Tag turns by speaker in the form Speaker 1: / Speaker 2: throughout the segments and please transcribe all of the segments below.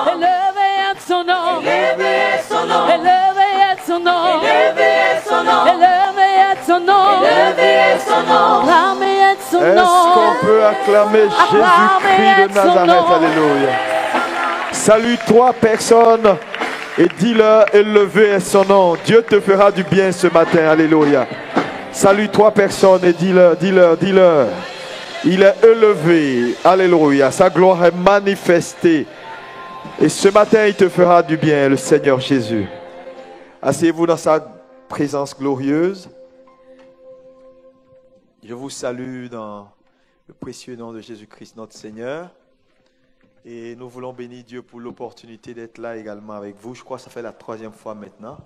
Speaker 1: élevé est son nom,
Speaker 2: élevé est son nom,
Speaker 1: élevé est son nom,
Speaker 2: élevé est son nom,
Speaker 1: élevé est son nom,
Speaker 2: élevé est son nom.
Speaker 1: acclamé est son
Speaker 3: Est-ce
Speaker 1: nom.
Speaker 3: qu'on peut acclamer Jésus-Christ de Nazareth? Alléluia. Salue trois personnes et dis-leur, élevé est son nom. Dieu te fera du bien ce matin. Alléluia. Salue trois personnes et dis-leur. Il est élevé. Alléluia. Sa gloire est manifestée. Et ce matin, il te fera du bien, le Seigneur Jésus. Asseyez-vous dans sa présence glorieuse. Je vous salue dans le précieux nom de Jésus-Christ, notre Seigneur. Et nous voulons bénir Dieu pour l'opportunité d'être là également avec vous. Je crois que ça fait la 3e fois maintenant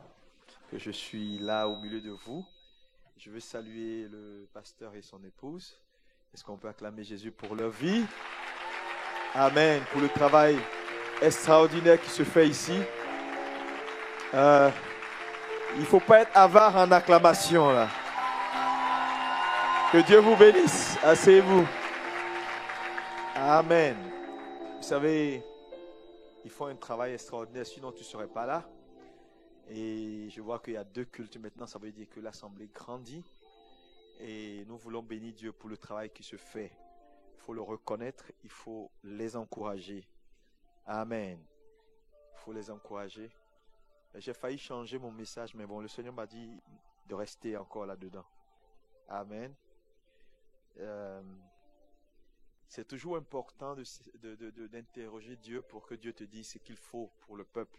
Speaker 3: que je suis là au milieu de vous. Je veux saluer le pasteur et son épouse. Est-ce qu'on peut acclamer Jésus pour leur vie? Amen. Pour le travail extraordinaire qui se fait ici. Il ne faut pas être avare en acclamation là. Que Dieu vous bénisse. Asseyez-vous. Amen. Vous savez, ils font un travail extraordinaire, sinon tu ne serais pas là. Et je vois qu'il y a 2 cultes maintenant, ça veut dire que l'assemblée grandit. Et nous voulons bénir Dieu pour le travail qui se fait. Il faut le reconnaître, il faut les encourager. Amen. Il faut les encourager. J'ai failli changer mon message, mais bon, le Seigneur m'a dit de rester encore là-dedans. Amen. C'est toujours important d'interroger Dieu pour que Dieu te dise ce qu'il faut pour le peuple.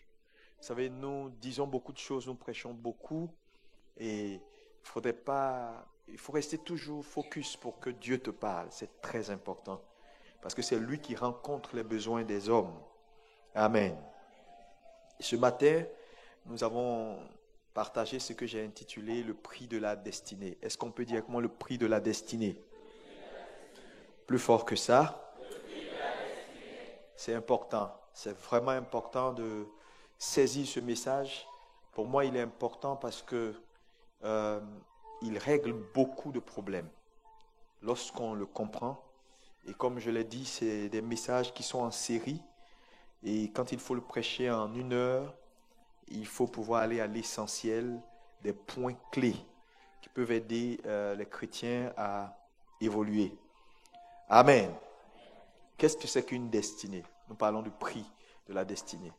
Speaker 3: Vous savez, nous disons beaucoup de choses, nous prêchons beaucoup et il faut rester toujours focus pour que Dieu te parle. C'est très important parce que c'est lui qui rencontre les besoins des hommes. Amen. Ce matin, nous avons partagé ce que j'ai intitulé le prix de la destinée. Est-ce qu'on peut dire avec moi le prix de la destinée? Plus fort que ça. C'est important. C'est vraiment important de saisir ce message. Pour moi, il est important parce que il règle beaucoup de problèmes lorsqu'on le comprend. Et comme je l'ai dit, c'est des messages qui sont en série. Et quand il faut le prêcher en 1 heure, il faut pouvoir aller à l'essentiel des points clés qui peuvent aider les chrétiens à évoluer. Amen. Qu'est-ce que c'est qu'une destinée? Nous parlons du prix de la destinée.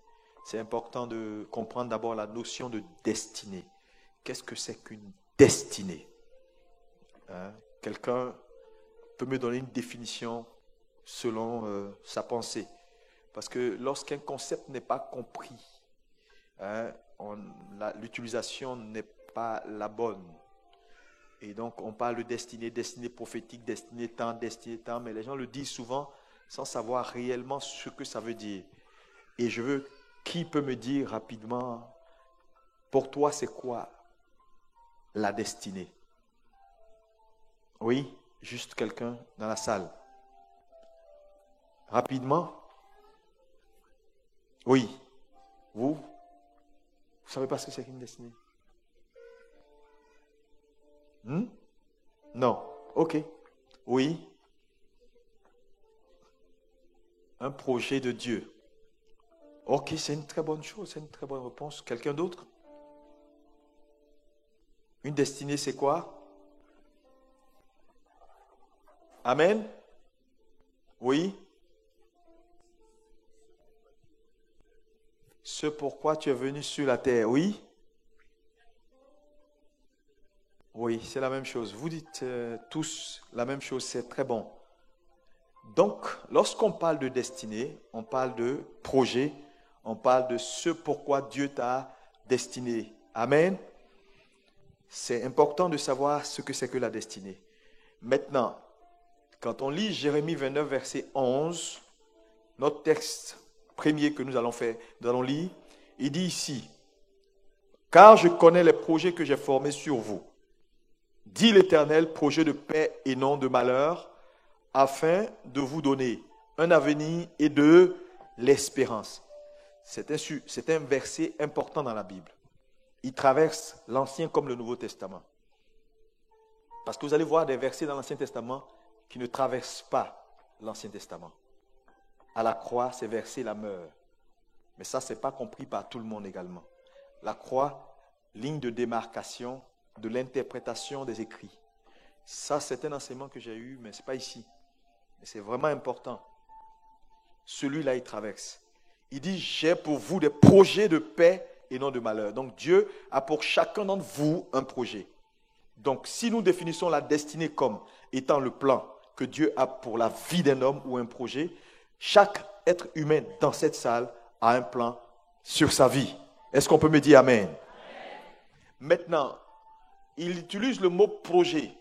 Speaker 3: C'est important de comprendre d'abord la notion de destinée. Qu'est-ce que c'est qu'une destinée? Quelqu'un peut me donner une définition selon sa pensée. Parce que lorsqu'un concept n'est pas compris, l'utilisation n'est pas la bonne. Et donc, on parle de destinée prophétique, destinée temps, mais les gens le disent souvent sans savoir réellement ce que ça veut dire. Et qui peut me dire rapidement, pour toi, c'est quoi la destinée? Oui, juste quelqu'un dans la salle. Rapidement? Oui. Vous ne savez pas ce que c'est qu'une destinée? Non. Ok. Oui. Un projet de Dieu. Ok, c'est une très bonne chose, c'est une très bonne réponse. Quelqu'un d'autre? Une destinée, c'est quoi? Amen? Oui. Ce pourquoi tu es venu sur la terre, oui? Oui, c'est la même chose. Vous dites tous la même chose, c'est très bon. Donc, lorsqu'on parle de destinée, on parle de projet, on parle de ce pourquoi Dieu t'a destiné. Amen. C'est important de savoir ce que c'est que la destinée. Maintenant, quand on lit Jérémie 29, verset 11, notre texte premier que nous allons lire, il dit ici, « Car je connais les projets que j'ai formés sur vous, dit l'Éternel, projet de paix et non de malheur, afin de vous donner un avenir et de l'espérance. » C'est un verset important dans la Bible. Il traverse l'Ancien comme le Nouveau Testament. Parce que vous allez voir des versets dans l'Ancien Testament qui ne traversent pas l'Ancien Testament. À la croix, ces versets la meurent. Mais ça, ce n'est pas compris par tout le monde également. La croix, ligne de démarcation de l'interprétation des écrits. Ça, c'est un enseignement que j'ai eu, mais ce n'est pas ici. Mais c'est vraiment important. Celui-là, il traverse. Il dit, j'ai pour vous des projets de paix et non de malheur. Donc Dieu a pour chacun d'entre vous un projet. Donc si nous définissons la destinée comme étant le plan que Dieu a pour la vie d'un homme ou un projet, chaque être humain dans cette salle a un plan sur sa vie. Est-ce qu'on peut me dire Amen? Maintenant, il utilise le mot projet.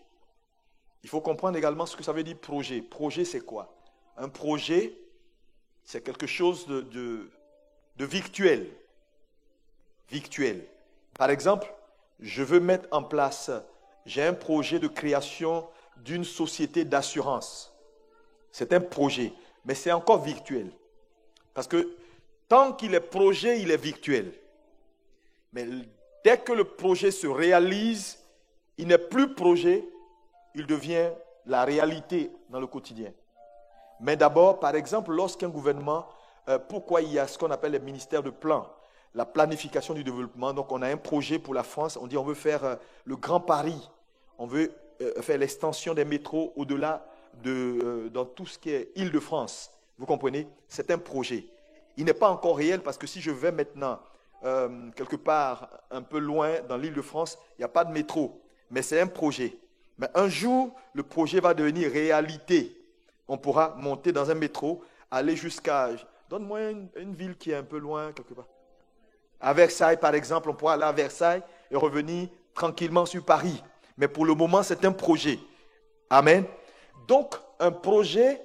Speaker 3: Il faut comprendre également ce que ça veut dire projet. Projet, c'est quoi? Un projet, c'est quelque chose de virtuel. Virtuel. Par exemple, je veux mettre en place, j'ai un projet de création d'une société d'assurance. C'est un projet, mais c'est encore virtuel. Parce que tant qu'il est projet, il est virtuel. Mais dès que le projet se réalise, il n'est plus projet, il devient la réalité dans le quotidien. Mais d'abord, par exemple, lorsqu'un gouvernement, pourquoi il y a ce qu'on appelle les ministères de plan, la planification du développement. Donc on a un projet pour la France, on dit on veut faire le Grand Paris, on veut faire l'extension des métros au-delà dans tout ce qui est Île-de-France. Vous comprenez? C'est un projet. Il n'est pas encore réel parce que si je vais maintenant quelque part un peu loin dans l'Île-de-France, il n'y a pas de métro, mais c'est un projet. Mais un jour, le projet va devenir réalité. On pourra monter dans un métro, aller jusqu'à... Donne-moi une ville qui est un peu loin quelque part. À Versailles, par exemple, on pourra aller à Versailles et revenir tranquillement sur Paris. Mais pour le moment, c'est un projet. Amen. Donc, un projet,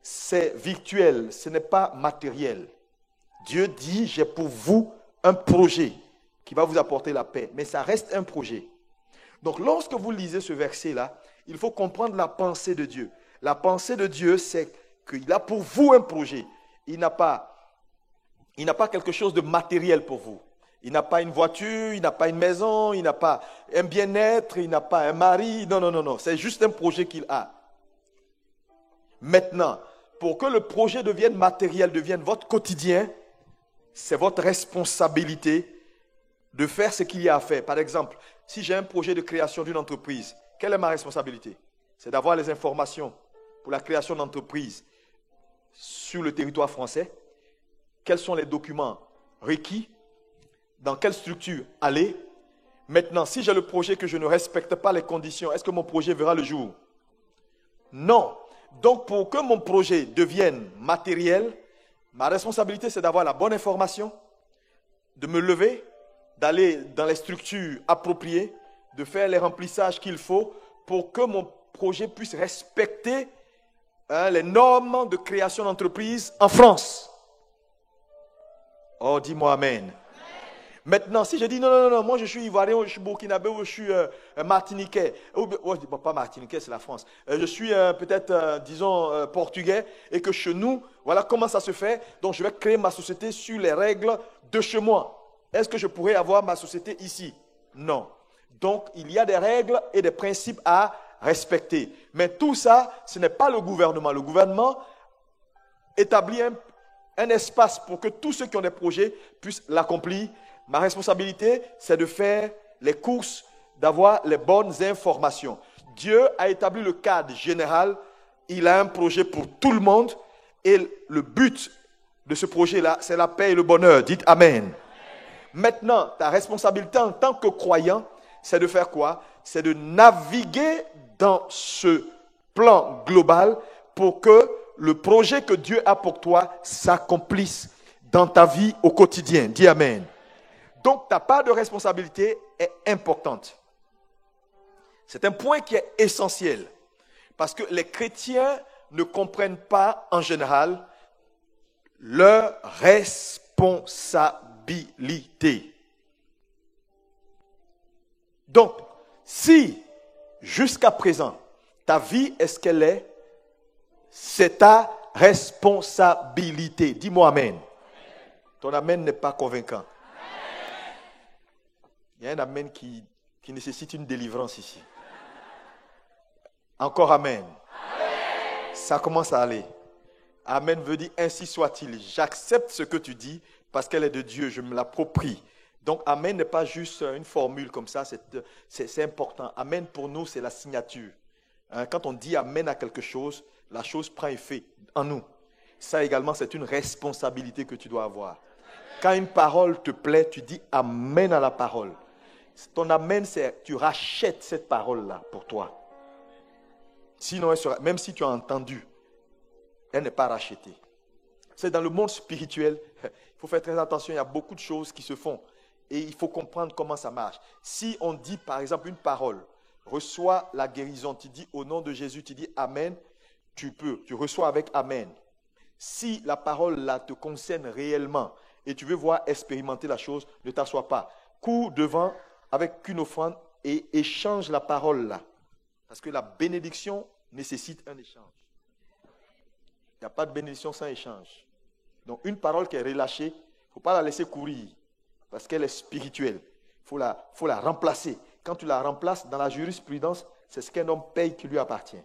Speaker 3: c'est virtuel, ce n'est pas matériel. Dieu dit, j'ai pour vous un projet qui va vous apporter la paix. Mais ça reste un projet. Donc, lorsque vous lisez ce verset-là, il faut comprendre la pensée de Dieu. La pensée de Dieu, c'est qu'il a pour vous un projet. Il n'a pas quelque chose de matériel pour vous. Il n'a pas une voiture, il n'a pas une maison, il n'a pas un bien-être, il n'a pas un mari. Non, non, non, non. C'est juste un projet qu'il a. Maintenant, pour que le projet devienne matériel, devienne votre quotidien, c'est votre responsabilité de faire ce qu'il y a à faire. Par exemple, si j'ai un projet de création d'une entreprise, quelle est ma responsabilité? C'est d'avoir les informations pour la création d'entreprise sur le territoire français. Quels sont les documents requis? Dans quelle structure aller? Maintenant, si j'ai le projet que je ne respecte pas les conditions, est-ce que mon projet verra le jour? Non. Donc, pour que mon projet devienne matériel, ma responsabilité, c'est d'avoir la bonne information, de me lever, d'aller dans les structures appropriées, de faire les remplissages qu'il faut pour que mon projet puisse respecter les normes de création d'entreprise en France. Oh, dis-moi Amen. Maintenant, si je dis non, moi je suis ivoirien, je suis burkinabé, ou je suis martiniquais, pas martiniquais, c'est la France, je suis peut-être, disons, portugais, et que chez nous, voilà comment ça se fait, donc je vais créer ma société sur les règles de chez moi. Est-ce que je pourrais avoir ma société ici? Non. Donc, il y a des règles et des principes à respecter. Mais tout ça, ce n'est pas le gouvernement. Le gouvernement établit un espace pour que tous ceux qui ont des projets puissent l'accomplir. Ma responsabilité, c'est de faire les courses, d'avoir les bonnes informations. Dieu a établi le cadre général. Il a un projet pour tout le monde. Et le but de ce projet-là, c'est la paix et le bonheur. Dites Amen. Maintenant, ta responsabilité en tant que croyant, c'est de faire quoi? C'est de naviguer dans ce plan global pour que le projet que Dieu a pour toi s'accomplisse dans ta vie au quotidien. Dis Amen. Donc, ta part de responsabilité est importante. C'est un point qui est essentiel. Parce que les chrétiens ne comprennent pas, en général, leur responsabilité. Donc, si, jusqu'à présent, ta vie est ce qu'elle est, c'est ta responsabilité. Dis-moi Amen. Ton Amen n'est pas convaincant. Il y a un Amen qui nécessite une délivrance ici. Encore Amen. Ça commence à aller. Amen veut dire ainsi soit-il. J'accepte ce que tu dis parce qu'elle est de Dieu, je me l'approprie. Donc Amen n'est pas juste une formule comme ça, c'est important. Amen pour nous, c'est la signature. Quand on dit Amen à quelque chose, la chose prend effet en nous. Ça également, c'est une responsabilité que tu dois avoir. Quand une parole te plaît, tu dis Amen à la parole. Ton Amen, c'est tu rachètes cette parole-là pour toi. Sinon, elle sera, même si tu as entendu, elle n'est pas rachetée. C'est dans le monde spirituel, il faut faire très attention, il y a beaucoup de choses qui se font. Et il faut comprendre comment ça marche. Si on dit par exemple une parole, reçois la guérison, tu dis au nom de Jésus, tu dis Amen, tu reçois avec Amen. Si la parole là te concerne réellement et tu veux voir expérimenter la chose, ne t'assois pas. Cours devant avec une offrande et échange la parole là. Parce que la bénédiction nécessite un échange. Il n'y a pas de bénédiction sans échange. Donc une parole qui est relâchée, il ne faut pas la laisser courir. Parce qu'elle est spirituelle. Il faut la remplacer. Quand tu la remplaces, dans la jurisprudence, c'est ce qu'un homme paye qui lui appartient.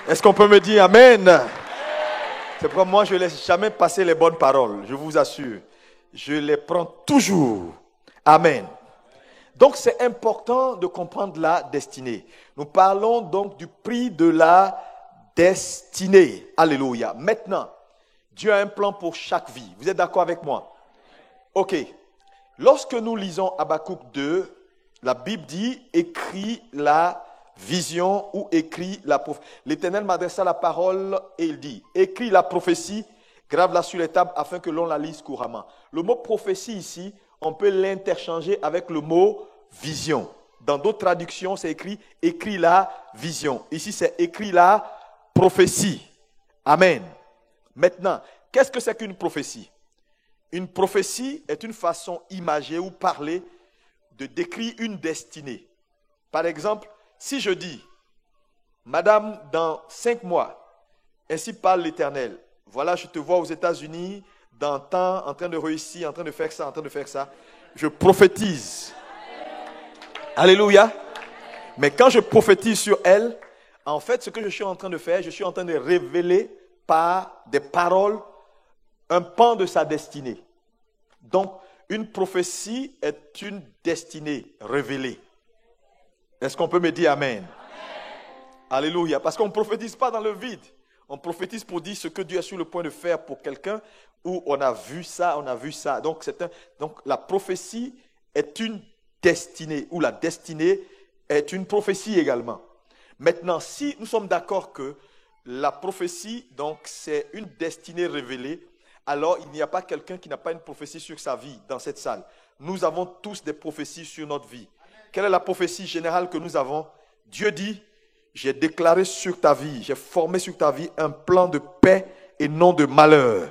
Speaker 3: Est-ce qu'on peut me dire Amen? C'est pourquoi moi, je ne laisse jamais passer les bonnes paroles. Je vous assure. Je les prends toujours. Amen. Donc, c'est important de comprendre la destinée. Nous parlons donc du prix de la destinée. Alléluia. Maintenant, Dieu a un plan pour chaque vie. Vous êtes d'accord avec moi? Ok. Lorsque nous lisons Habakkuk 2, la Bible dit « Écris la vision » ou « Écris la prophétie ». L'Éternel m'adressa la parole et il dit « Écris la prophétie, grave-la sur les tables afin que l'on la lise couramment ». Le mot « prophétie » ici, on peut l'interchanger avec le mot « vision ». Dans d'autres traductions, c'est écrit « Écris la vision ». Ici, c'est « Écris la prophétie ». Amen. Maintenant, qu'est-ce que c'est qu'une prophétie? Une prophétie est une façon imagée ou parlée de décrire une destinée. Par exemple, si je dis, Madame, dans 5 mois, ainsi parle l'Éternel, voilà, je te vois aux États-Unis, dans temps, en train de réussir, en train de faire ça, en train de faire ça, je prophétise. Alléluia. Mais quand je prophétise sur elle, en fait, ce que je suis en train de faire, je suis en train de révéler par des paroles un pan de sa destinée. Donc, une prophétie est une destinée révélée. Est-ce qu'on peut me dire Amen? Alléluia. Parce qu'on ne prophétise pas dans le vide. On prophétise pour dire ce que Dieu est sur le point de faire pour quelqu'un, où on a vu ça, on a vu ça. Donc la prophétie est une destinée, ou la destinée est une prophétie également. Maintenant, si nous sommes d'accord que la prophétie, donc, c'est une destinée révélée, alors il n'y a pas quelqu'un qui n'a pas une prophétie sur sa vie dans cette salle. Nous avons tous des prophéties sur notre vie. Quelle est la prophétie générale que nous avons? Dieu dit, j'ai déclaré sur ta vie, j'ai formé sur ta vie un plan de paix et non de malheur.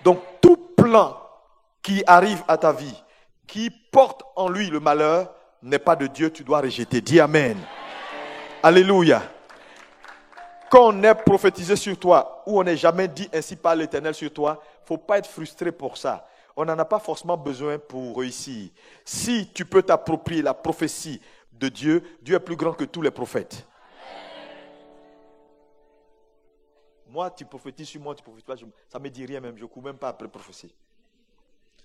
Speaker 3: Donc tout plan qui arrive à ta vie, qui porte en lui le malheur, n'est pas de Dieu, tu dois rejeter. Dis Amen. Alléluia. Quand on est prophétisé sur toi, ou on n'est jamais dit ainsi par l'Éternel sur toi, il ne faut pas être frustré pour ça. On n'en a pas forcément besoin pour réussir. Si tu peux t'approprier la prophétie de Dieu, Dieu est plus grand que tous les prophètes. Moi, tu prophétises sur moi, tu prophétises pas, ça ne me dit rien même, je ne cours même pas après prophétie.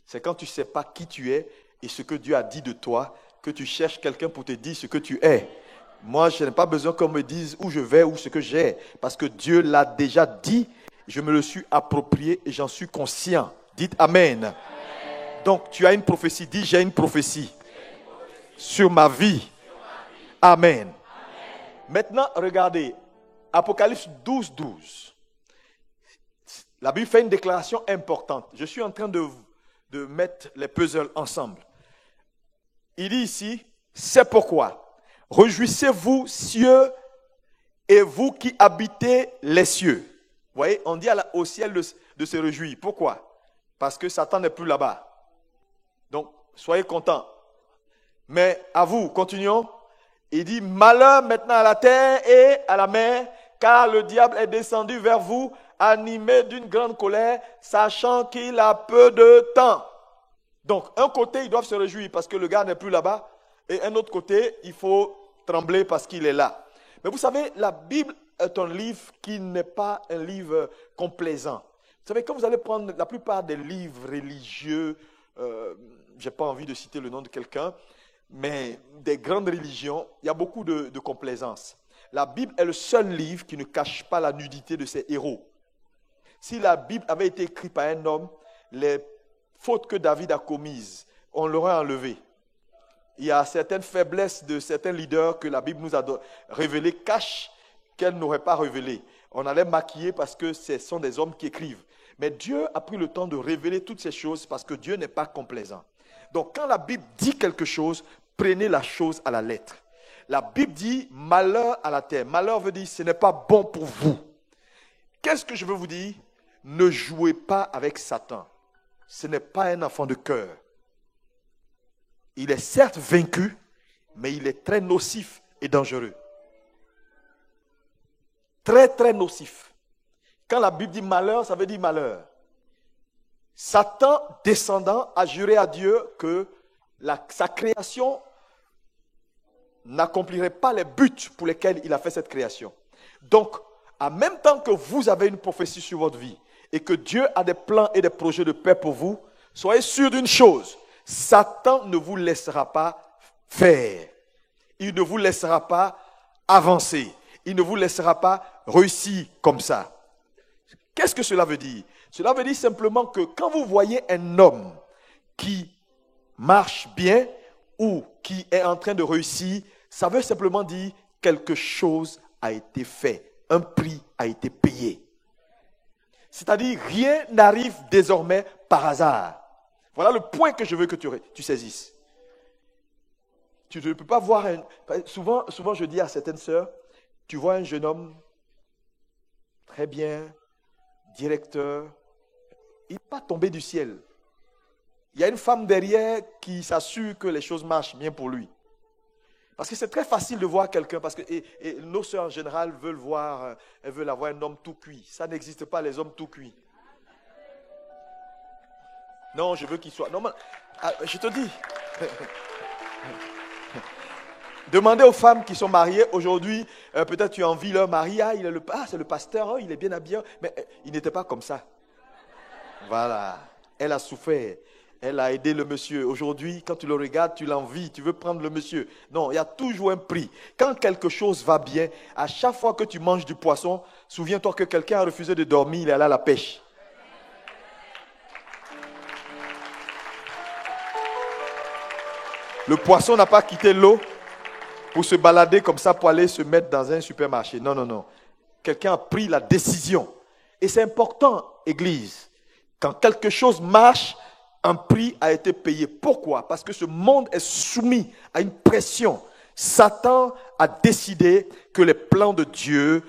Speaker 3: C'est quand tu ne sais pas qui tu es et ce que Dieu a dit de toi, que tu cherches quelqu'un pour te dire ce que tu es. Moi, je n'ai pas besoin qu'on me dise où je vais ou ce que j'ai, parce que Dieu l'a déjà dit, je me le suis approprié et j'en suis conscient. Dites Amen. Amen. Donc, tu as une prophétie, dis j'ai une prophétie sur ma vie. Amen. Amen. Maintenant, regardez, Apocalypse 12, 12. La Bible fait une déclaration importante. Je suis en train de mettre les puzzles ensemble. Il dit ici, c'est pourquoi. Réjouissez-vous, cieux, et vous qui habitez les cieux. Vous voyez, on dit au ciel de se réjouir. Pourquoi? Parce que Satan n'est plus là-bas. Donc, soyez contents. Mais à vous, continuons. Il dit, malheur maintenant à la terre et à la mer, car le diable est descendu vers vous, animé d'une grande colère, sachant qu'il a peu de temps. Donc, un côté, ils doivent se réjouir parce que le gars n'est plus là-bas. Et un autre côté, il faut trembler parce qu'il est là. Mais vous savez, la Bible est un livre qui n'est pas un livre complaisant. Vous savez, quand vous allez prendre la plupart des livres religieux, je n'ai pas envie de citer le nom de quelqu'un, mais des grandes religions, il y a beaucoup de complaisance. La Bible est le seul livre qui ne cache pas la nudité de ses héros. Si la Bible avait été écrite par un homme, les fautes que David a commises, on l'aurait enlevées. Il y a certaines faiblesses de certains leaders que la Bible nous a révélées, cachent qu'elle n'aurait pas révélées. On allait maquiller parce que ce sont des hommes qui écrivent. Mais Dieu a pris le temps de révéler toutes ces choses parce que Dieu n'est pas complaisant. Donc quand la Bible dit quelque chose, prenez la chose à la lettre. La Bible dit malheur à la terre. Malheur veut dire ce n'est pas bon pour vous. Qu'est-ce que je veux vous dire? Ne jouez pas avec Satan. Ce n'est pas un enfant de cœur. Il est certes vaincu, mais il est très nocif et dangereux. Très, très nocif. Quand la Bible dit malheur, ça veut dire malheur. Satan, descendant, a juré à Dieu que sa création n'accomplirait pas les buts pour lesquels il a fait cette création. Donc, en même temps que vous avez une prophétie sur votre vie et que Dieu a des plans et des projets de paix pour vous, soyez sûr d'une chose. Satan ne vous laissera pas faire. Il ne vous laissera pas avancer. Il ne vous laissera pas réussir comme ça. Qu'est-ce que cela veut dire? Cela veut dire simplement que quand vous voyez un homme qui marche bien ou qui est en train de réussir, ça veut simplement dire quelque chose a été fait. Un prix a été payé. C'est-à-dire rien n'arrive désormais par hasard. Voilà le point que je veux que tu saisisses. Tu ne peux pas voir un... Souvent, je dis à certaines sœurs, tu vois un jeune homme très bien, directeur, il n'est pas tombé du ciel. Il y a une femme derrière qui s'assure que les choses marchent bien pour lui. Parce que c'est très facile de voir quelqu'un, parce que et nos sœurs en général elles veulent avoir un homme tout cuit. Ça n'existe pas, les hommes tout cuits. Non, je veux qu'il soit... Non, je te dis. Demandez aux femmes qui sont mariées aujourd'hui, peut-être tu envies leur mari, c'est le pasteur, il est bien habillé, mais il n'était pas comme ça. Voilà, elle a souffert, elle a aidé le monsieur. Aujourd'hui, quand tu le regardes, tu l'envies, tu veux prendre le monsieur. Non, il y a toujours un prix. Quand quelque chose va bien, à chaque fois que tu manges du poisson, souviens-toi que quelqu'un a refusé de dormir, il est allé à la pêche. Le poisson n'a pas quitté l'eau pour se balader comme ça, pour aller se mettre dans un supermarché. Non, non, non. Quelqu'un a pris la décision. Et c'est important, Église. Quand quelque chose marche, un prix a été payé. Pourquoi? Parce que ce monde est soumis à une pression. Satan a décidé que les plans de Dieu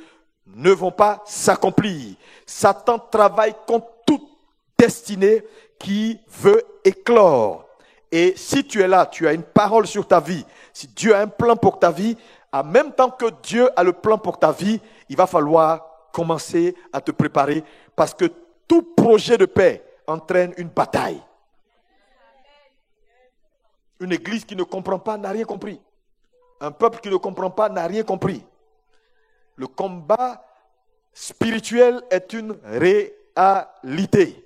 Speaker 3: ne vont pas s'accomplir. Satan travaille contre toute destinée qui veut éclore. Et si tu es là, tu as une parole sur ta vie, si Dieu a un plan pour ta vie, en même temps que Dieu a le plan pour ta vie, il va falloir commencer à te préparer parce que tout projet de paix entraîne une bataille. Une église qui ne comprend pas n'a rien compris. Un peuple qui ne comprend pas n'a rien compris. Le combat spirituel est une réalité.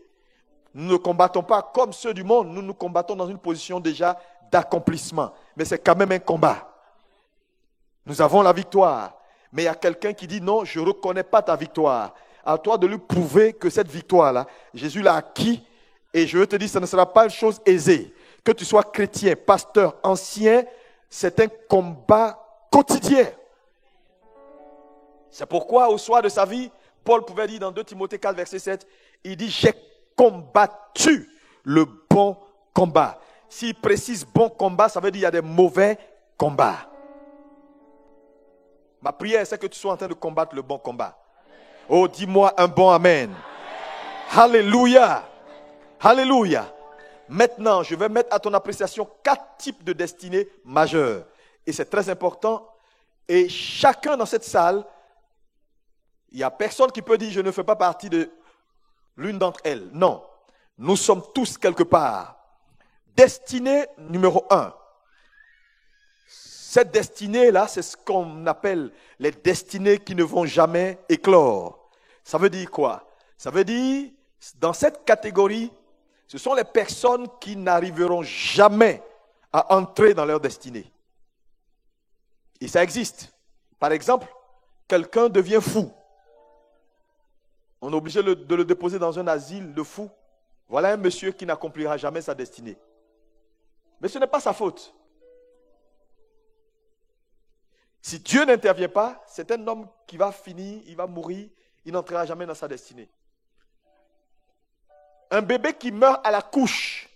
Speaker 3: Nous ne combattons pas comme ceux du monde, nous nous combattons dans une position déjà d'accomplissement. Mais c'est quand même un combat. Nous avons la victoire. Mais il y a quelqu'un qui dit non, je ne reconnais pas ta victoire. À toi de lui prouver que cette victoire-là, Jésus l'a acquis. Et je veux te dire, ça ne sera pas une chose aisée. Que tu sois chrétien, pasteur, ancien, c'est un combat quotidien. C'est pourquoi au soir de sa vie, Paul pouvait dire dans 2 Timothée 4, verset 7, il dit, j'ai combattu le bon combat. S'il précise bon combat, ça veut dire qu'il y a des mauvais combats. Ma prière, c'est que tu sois en train de combattre le bon combat. Oh, dis-moi un bon amen. Alléluia. Alléluia. Maintenant, je vais mettre à ton appréciation 4 types de destinées majeures. Et c'est très important. Et chacun dans cette salle, il n'y a personne qui peut dire je ne fais pas partie de l'une d'entre elles. Non. Nous sommes tous quelque part. Destinée numéro 1. Cette destinée-là, c'est ce qu'on appelle les destinées qui ne vont jamais éclore. Ça veut dire quoi? Ça veut dire, dans cette catégorie, ce sont les personnes qui n'arriveront jamais à entrer dans leur destinée. Et ça existe. Par exemple, quelqu'un devient fou. On est obligé de le déposer dans un asile de fous. Voilà un monsieur qui n'accomplira jamais sa destinée. Mais ce n'est pas sa faute. Si Dieu n'intervient pas, c'est un homme qui va finir, il va mourir, il n'entrera jamais dans sa destinée. Un bébé qui meurt à la couche,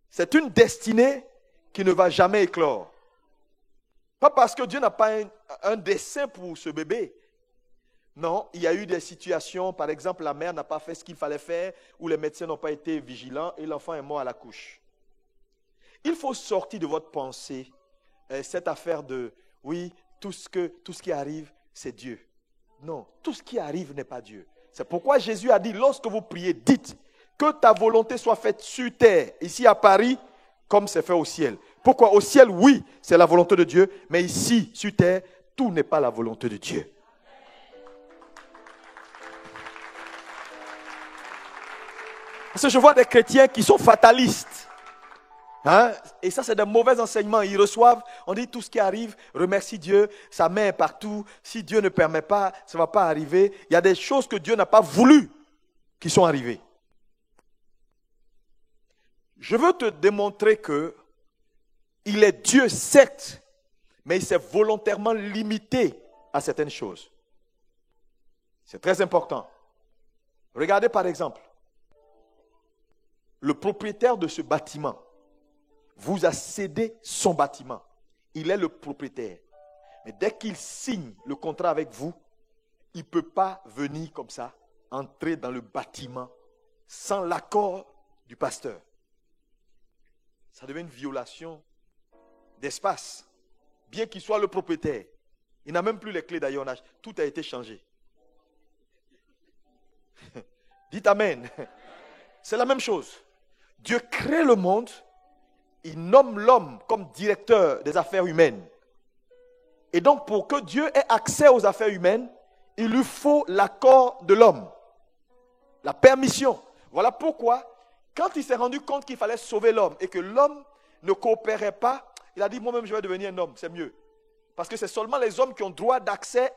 Speaker 3: c'est une destinée qui ne va jamais éclore. Pas parce que Dieu n'a pas un dessein pour ce bébé. Non, il y a eu des situations, par exemple, la mère n'a pas fait ce qu'il fallait faire, ou les médecins n'ont pas été vigilants, et l'enfant est mort à la couche. Il faut sortir de votre pensée cette affaire de, oui, tout ce qui arrive, c'est Dieu. Non, tout ce qui arrive n'est pas Dieu. C'est pourquoi Jésus a dit, lorsque vous priez, dites que ta volonté soit faite sur terre, ici à Paris, comme c'est fait au ciel. Pourquoi? Au ciel, oui, c'est la volonté de Dieu, mais ici, sur terre, tout n'est pas la volonté de Dieu. Parce que je vois des chrétiens qui sont fatalistes. Hein? Et ça, c'est de mauvais enseignements. Ils reçoivent, on dit tout ce qui arrive, remercie Dieu, sa main est partout. Si Dieu ne permet pas, ça ne va pas arriver. Il y a des choses que Dieu n'a pas voulu qui sont arrivées. Je veux te démontrer que il est Dieu, certes, mais il s'est volontairement limité à certaines choses. C'est très important. Regardez par exemple, le propriétaire de ce bâtiment vous a cédé son bâtiment. Il est le propriétaire. Mais dès qu'il signe le contrat avec vous, il ne peut pas venir comme ça, entrer dans le bâtiment sans l'accord du pasteur. Ça devient une violation d'espace. Bien qu'il soit le propriétaire. Il n'a même plus les clés d'ailleurs. Tout a été changé. Dites Amen. C'est la même chose. Dieu crée le monde. Il nomme l'homme comme directeur des affaires humaines. Et donc, pour que Dieu ait accès aux affaires humaines, il lui faut l'accord de l'homme. La permission. Voilà pourquoi, quand il s'est rendu compte qu'il fallait sauver l'homme et que l'homme ne coopérait pas, il a dit, moi-même, je vais devenir un homme, c'est mieux. Parce que c'est seulement les hommes qui ont droit d'accès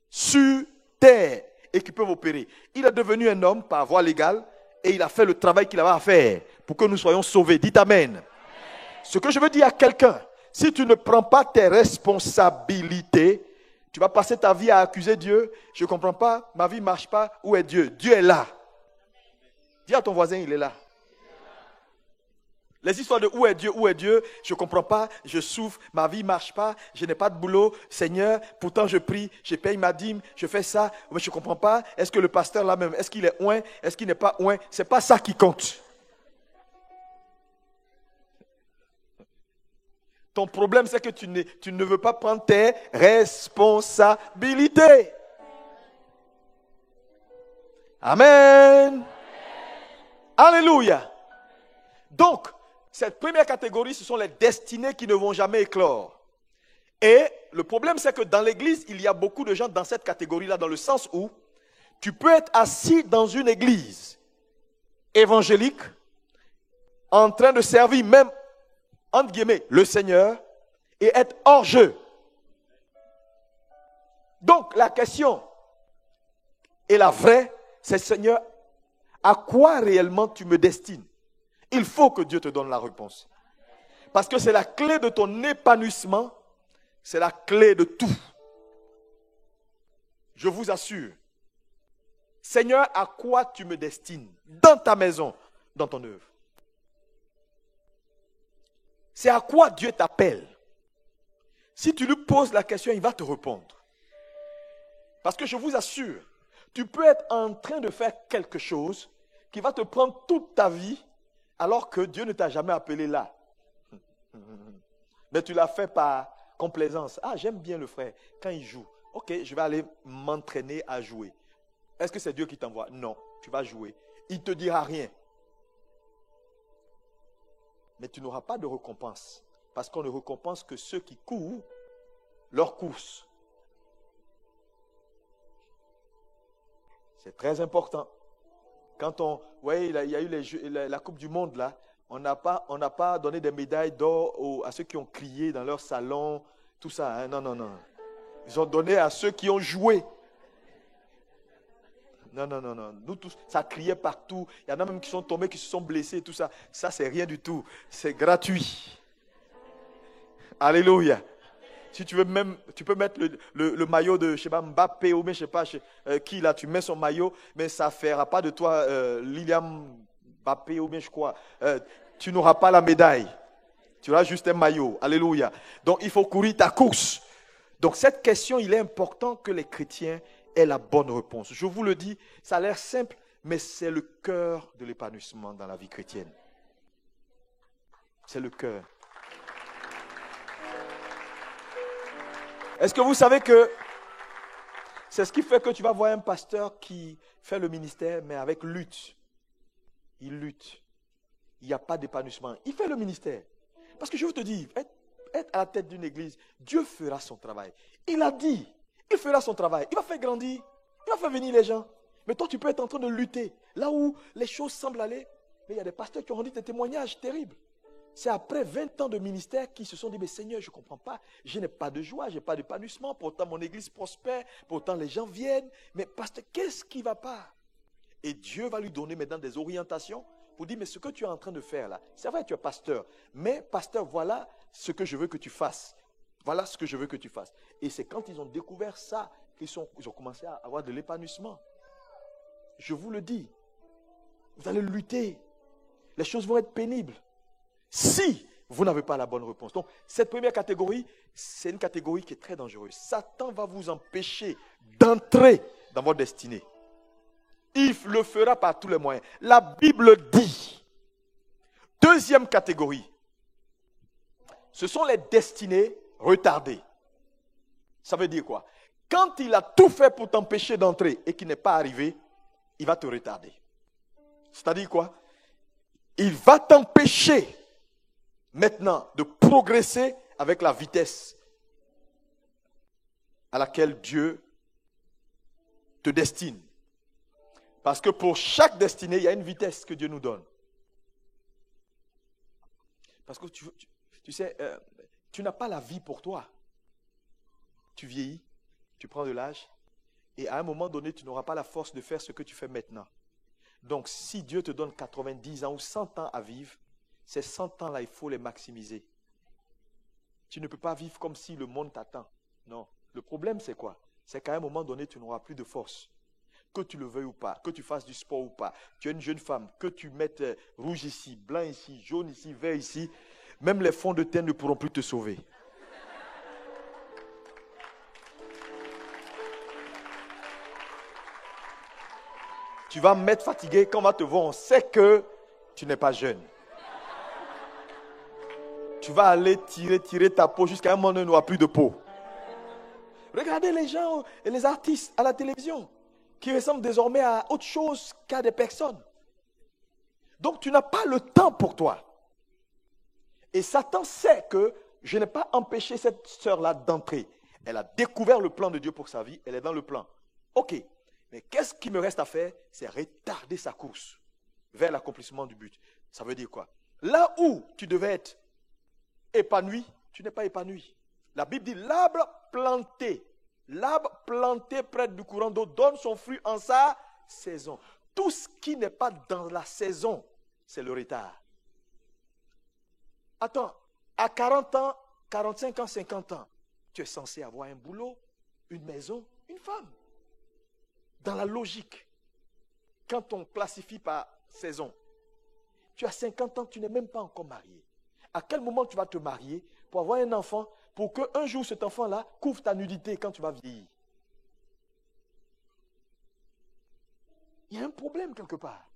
Speaker 3: sur terre et qui peuvent opérer. Il est devenu un homme par voie légale et il a fait le travail qu'il avait à faire pour que nous soyons sauvés. Dites Amen. Ce que je veux dire à quelqu'un, si tu ne prends pas tes responsabilités, tu vas passer ta vie à accuser Dieu. Je ne comprends pas, ma vie ne marche pas. Où est Dieu? Dieu est là. Dis à ton voisin, il est là. Les histoires de où est Dieu, je ne comprends pas, je souffre, ma vie ne marche pas, je n'ai pas de boulot, Seigneur, pourtant je prie, je paye ma dîme, je fais ça, mais je ne comprends pas, est-ce que le pasteur là même, est-ce qu'il est oint, est-ce qu'il n'est pas oint? Ce n'est pas ça qui compte. Ton problème, c'est que tu ne veux pas prendre tes responsabilités. Amen. Alléluia. Donc, cette première catégorie, ce sont les destinées qui ne vont jamais éclore. Et le problème, c'est que dans l'église, il y a beaucoup de gens dans cette catégorie-là, dans le sens où tu peux être assis dans une église évangélique, en train de servir même, entre guillemets, le Seigneur, et être hors jeu. Donc, la question est la vraie, c'est Seigneur, à quoi réellement tu me destines? Il faut que Dieu te donne la réponse. Parce que c'est la clé de ton épanouissement, c'est la clé de tout. Je vous assure. Seigneur, à quoi tu me destines? Dans ta maison, dans ton œuvre. C'est à quoi Dieu t'appelle. Si tu lui poses la question, il va te répondre. Parce que je vous assure, tu peux être en train de faire quelque chose qui va te prendre toute ta vie, alors que Dieu ne t'a jamais appelé là. Mais tu l'as fait par complaisance. Ah, j'aime bien le frère quand il joue. Ok, je vais aller m'entraîner à jouer. Est-ce que c'est Dieu qui t'envoie? Non, tu vas jouer. Il ne te dira rien. Mais tu n'auras pas de récompense. Parce qu'on ne récompense que ceux qui courent leur course. C'est très important. Quand on, voyez, il y a eu la Coupe du Monde là, on n'a pas donné des médailles d'or à ceux qui ont crié dans leur salon, tout ça. Hein? Non, non, non. Ils ont donné à ceux qui ont joué. Non, non, non, non. Nous tous, ça criait partout. Il y en a même qui sont tombés, qui se sont blessés, tout ça. Ça, c'est rien du tout. C'est gratuit. Alléluia. Si tu veux même, tu peux mettre le maillot de, je sais pas, Mbappé ou mais je sais pas qui là, tu mets son maillot, mais ça ne fera pas de toi Lilian Mbappé ou bien je crois. Tu n'auras pas la médaille. Tu auras juste un maillot. Alléluia. Donc il faut courir ta course. Donc cette question, il est important que les chrétiens aient la bonne réponse. Je vous le dis, ça a l'air simple, mais c'est le cœur de l'épanouissement dans la vie chrétienne. C'est le cœur. Est-ce que vous savez que c'est ce qui fait que tu vas voir un pasteur qui fait le ministère, mais avec lutte. Il lutte. Il n'y a pas d'épanouissement. Il fait le ministère. Parce que je veux te dire, être à la tête d'une église, Dieu fera son travail. Il a dit, il fera son travail. Il va faire grandir. Il va faire venir les gens. Mais toi, tu peux être en train de lutter. Là où les choses semblent aller, mais il y a des pasteurs qui ont rendu des témoignages terribles. C'est après 20 ans de ministère qu'ils se sont dit, mais Seigneur, je ne comprends pas, je n'ai pas de joie, je n'ai pas d'épanouissement, pourtant mon église prospère, pourtant les gens viennent, mais pasteur, qu'est-ce qui ne va pas? Et Dieu va lui donner maintenant des orientations pour dire, mais ce que tu es en train de faire là, c'est vrai, tu es pasteur, mais pasteur, voilà ce que je veux que tu fasses. Voilà ce que je veux que tu fasses. Et c'est quand ils ont découvert ça qu'ils ont commencé à avoir de l'épanouissement. Je vous le dis, vous allez lutter, les choses vont être pénibles. Si vous n'avez pas la bonne réponse. Donc, cette première catégorie, c'est une catégorie qui est très dangereuse. Satan va vous empêcher d'entrer dans votre destinée. Il le fera par tous les moyens. La Bible dit. Deuxième catégorie. Ce sont les destinées retardées. Ça veut dire quoi? Quand il a tout fait pour t'empêcher d'entrer et qu'il n'est pas arrivé, il va te retarder. C'est-à-dire quoi? Il va t'empêcher maintenant de progresser avec la vitesse à laquelle Dieu te destine. Parce que pour chaque destinée, il y a une vitesse que Dieu nous donne. Parce que tu sais, tu n'as pas la vie pour toi. Tu vieillis, tu prends de l'âge, et à un moment donné, tu n'auras pas la force de faire ce que tu fais maintenant. Donc, si Dieu te donne 90 ans ou 100 ans à vivre, ces 100 ans-là, il faut les maximiser. Tu ne peux pas vivre comme si le monde t'attend. Non. Le problème, c'est quoi? C'est qu'à un moment donné, tu n'auras plus de force. Que tu le veuilles ou pas, que tu fasses du sport ou pas, tu es une jeune femme, que tu mettes rouge ici, blanc ici, jaune ici, vert ici, même les fonds de teint ne pourront plus te sauver. Tu vas me mettre fatigué, quand on va te voir, on sait que tu n'es pas jeune. Tu vas aller tirer ta peau jusqu'à un moment où il n'y aura plus de peau. Regardez les gens et les artistes à la télévision qui ressemblent désormais à autre chose qu'à des personnes. Donc tu n'as pas le temps pour toi. Et Satan sait que je n'ai pas empêché cette sœur-là d'entrer. Elle a découvert le plan de Dieu pour sa vie, elle est dans le plan. Ok, mais qu'est-ce qui me reste à faire? C'est retarder sa course vers l'accomplissement du but. Ça veut dire quoi? Là où tu devais être épanoui, tu n'es pas épanoui. La Bible dit l'arbre planté près du courant d'eau donne son fruit en sa saison. Tout ce qui n'est pas dans la saison, c'est le retard. Attends, à 40 ans, 45 ans, 50 ans, tu es censé avoir un boulot, une maison, une femme. Dans la logique, quand on classifie par saison, tu as 50 ans, tu n'es même pas encore marié. À quel moment tu vas te marier pour avoir un enfant, pour qu'un jour cet enfant-là couvre ta nudité quand tu vas vieillir? Il y a un problème quelque part.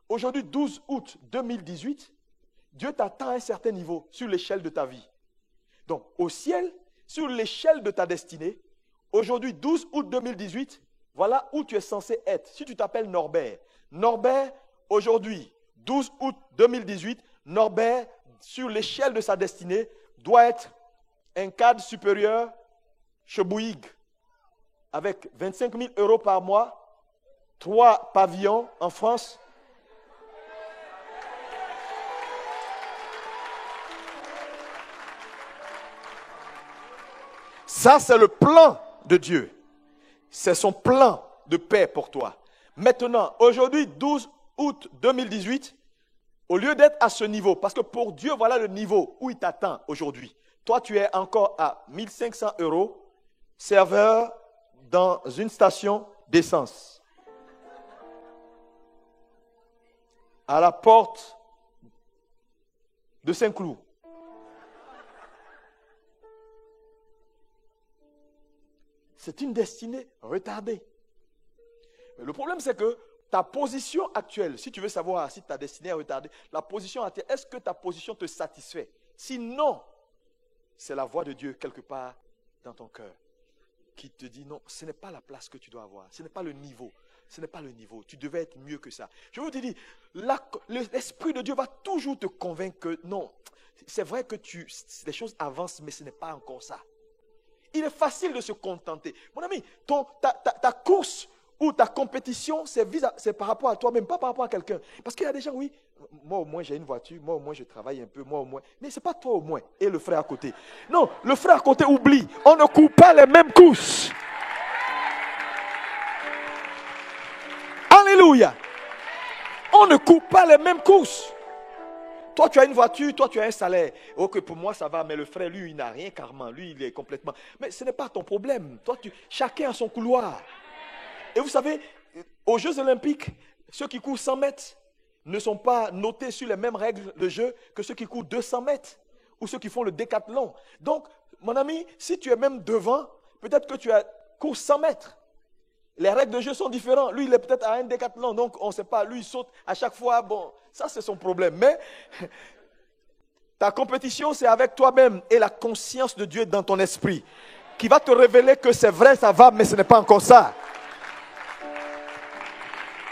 Speaker 3: Aujourd'hui, 12 août 2018, Dieu t'attend à un certain niveau sur l'échelle de ta vie. Donc, au ciel, sur l'échelle de ta destinée, aujourd'hui, 12 août 2018, voilà où tu es censé être. Si tu t'appelles Norbert, aujourd'hui, 12 août 2018, Norbert, sur l'échelle de sa destinée, doit être un cadre supérieur chez Bouygues, avec 25 000 € par mois, 3 pavillons en France. Ça, c'est le plan de Dieu. C'est son plan de paix pour toi. Maintenant, aujourd'hui, 12 août 2018, au lieu d'être à ce niveau, parce que pour Dieu, voilà le niveau où il t'attend aujourd'hui. Toi, tu es encore à 1 500 €, serveur dans une station d'essence. À la porte de Saint-Cloud. C'est une destinée retardée. Mais le problème, c'est que ta position actuelle, si tu veux savoir si ta destinée est retardée, la position actuelle, est-ce que ta position te satisfait? Sinon, c'est la voix de Dieu quelque part dans ton cœur qui te dit non, ce n'est pas la place que tu dois avoir, ce n'est pas le niveau. Ce n'est pas le niveau. Tu devais être mieux que ça. Je vous dis, l'Esprit de Dieu va toujours te convaincre que non, c'est vrai que les choses avancent, mais ce n'est pas encore ça. Il est facile de se contenter. Mon ami, ta course ou ta compétition, c'est par rapport à toi-même, pas par rapport à quelqu'un. Parce qu'il y a des gens, oui, moi au moins j'ai une voiture, moi au moins je travaille un peu, moi au moins. Mais ce n'est pas toi au moins et le frère à côté. Non, le frère à côté oublie. On ne court pas les mêmes courses. Alléluia. On ne court pas les mêmes courses. Toi, tu as une voiture, toi, tu as un salaire. Ok, pour moi, ça va, mais le frère, lui, il n'a rien carrément. Lui, il est complètement... Mais ce n'est pas ton problème. Toi, chacun a son couloir. Et vous savez, aux Jeux Olympiques, ceux qui courent 100 mètres ne sont pas notés sur les mêmes règles de jeu que ceux qui courent 200 mètres ou ceux qui font le décathlon. Donc, mon ami, si tu es même devant, peut-être que tu cours 100 mètres. Les règles de jeu sont différentes. Lui, il est peut-être à un décathlon, donc on ne sait pas. Lui, il saute à chaque fois. Bon, ça, c'est son problème. Mais ta compétition, c'est avec toi-même et la conscience de Dieu dans ton esprit qui va te révéler que c'est vrai, ça va, mais ce n'est pas encore ça.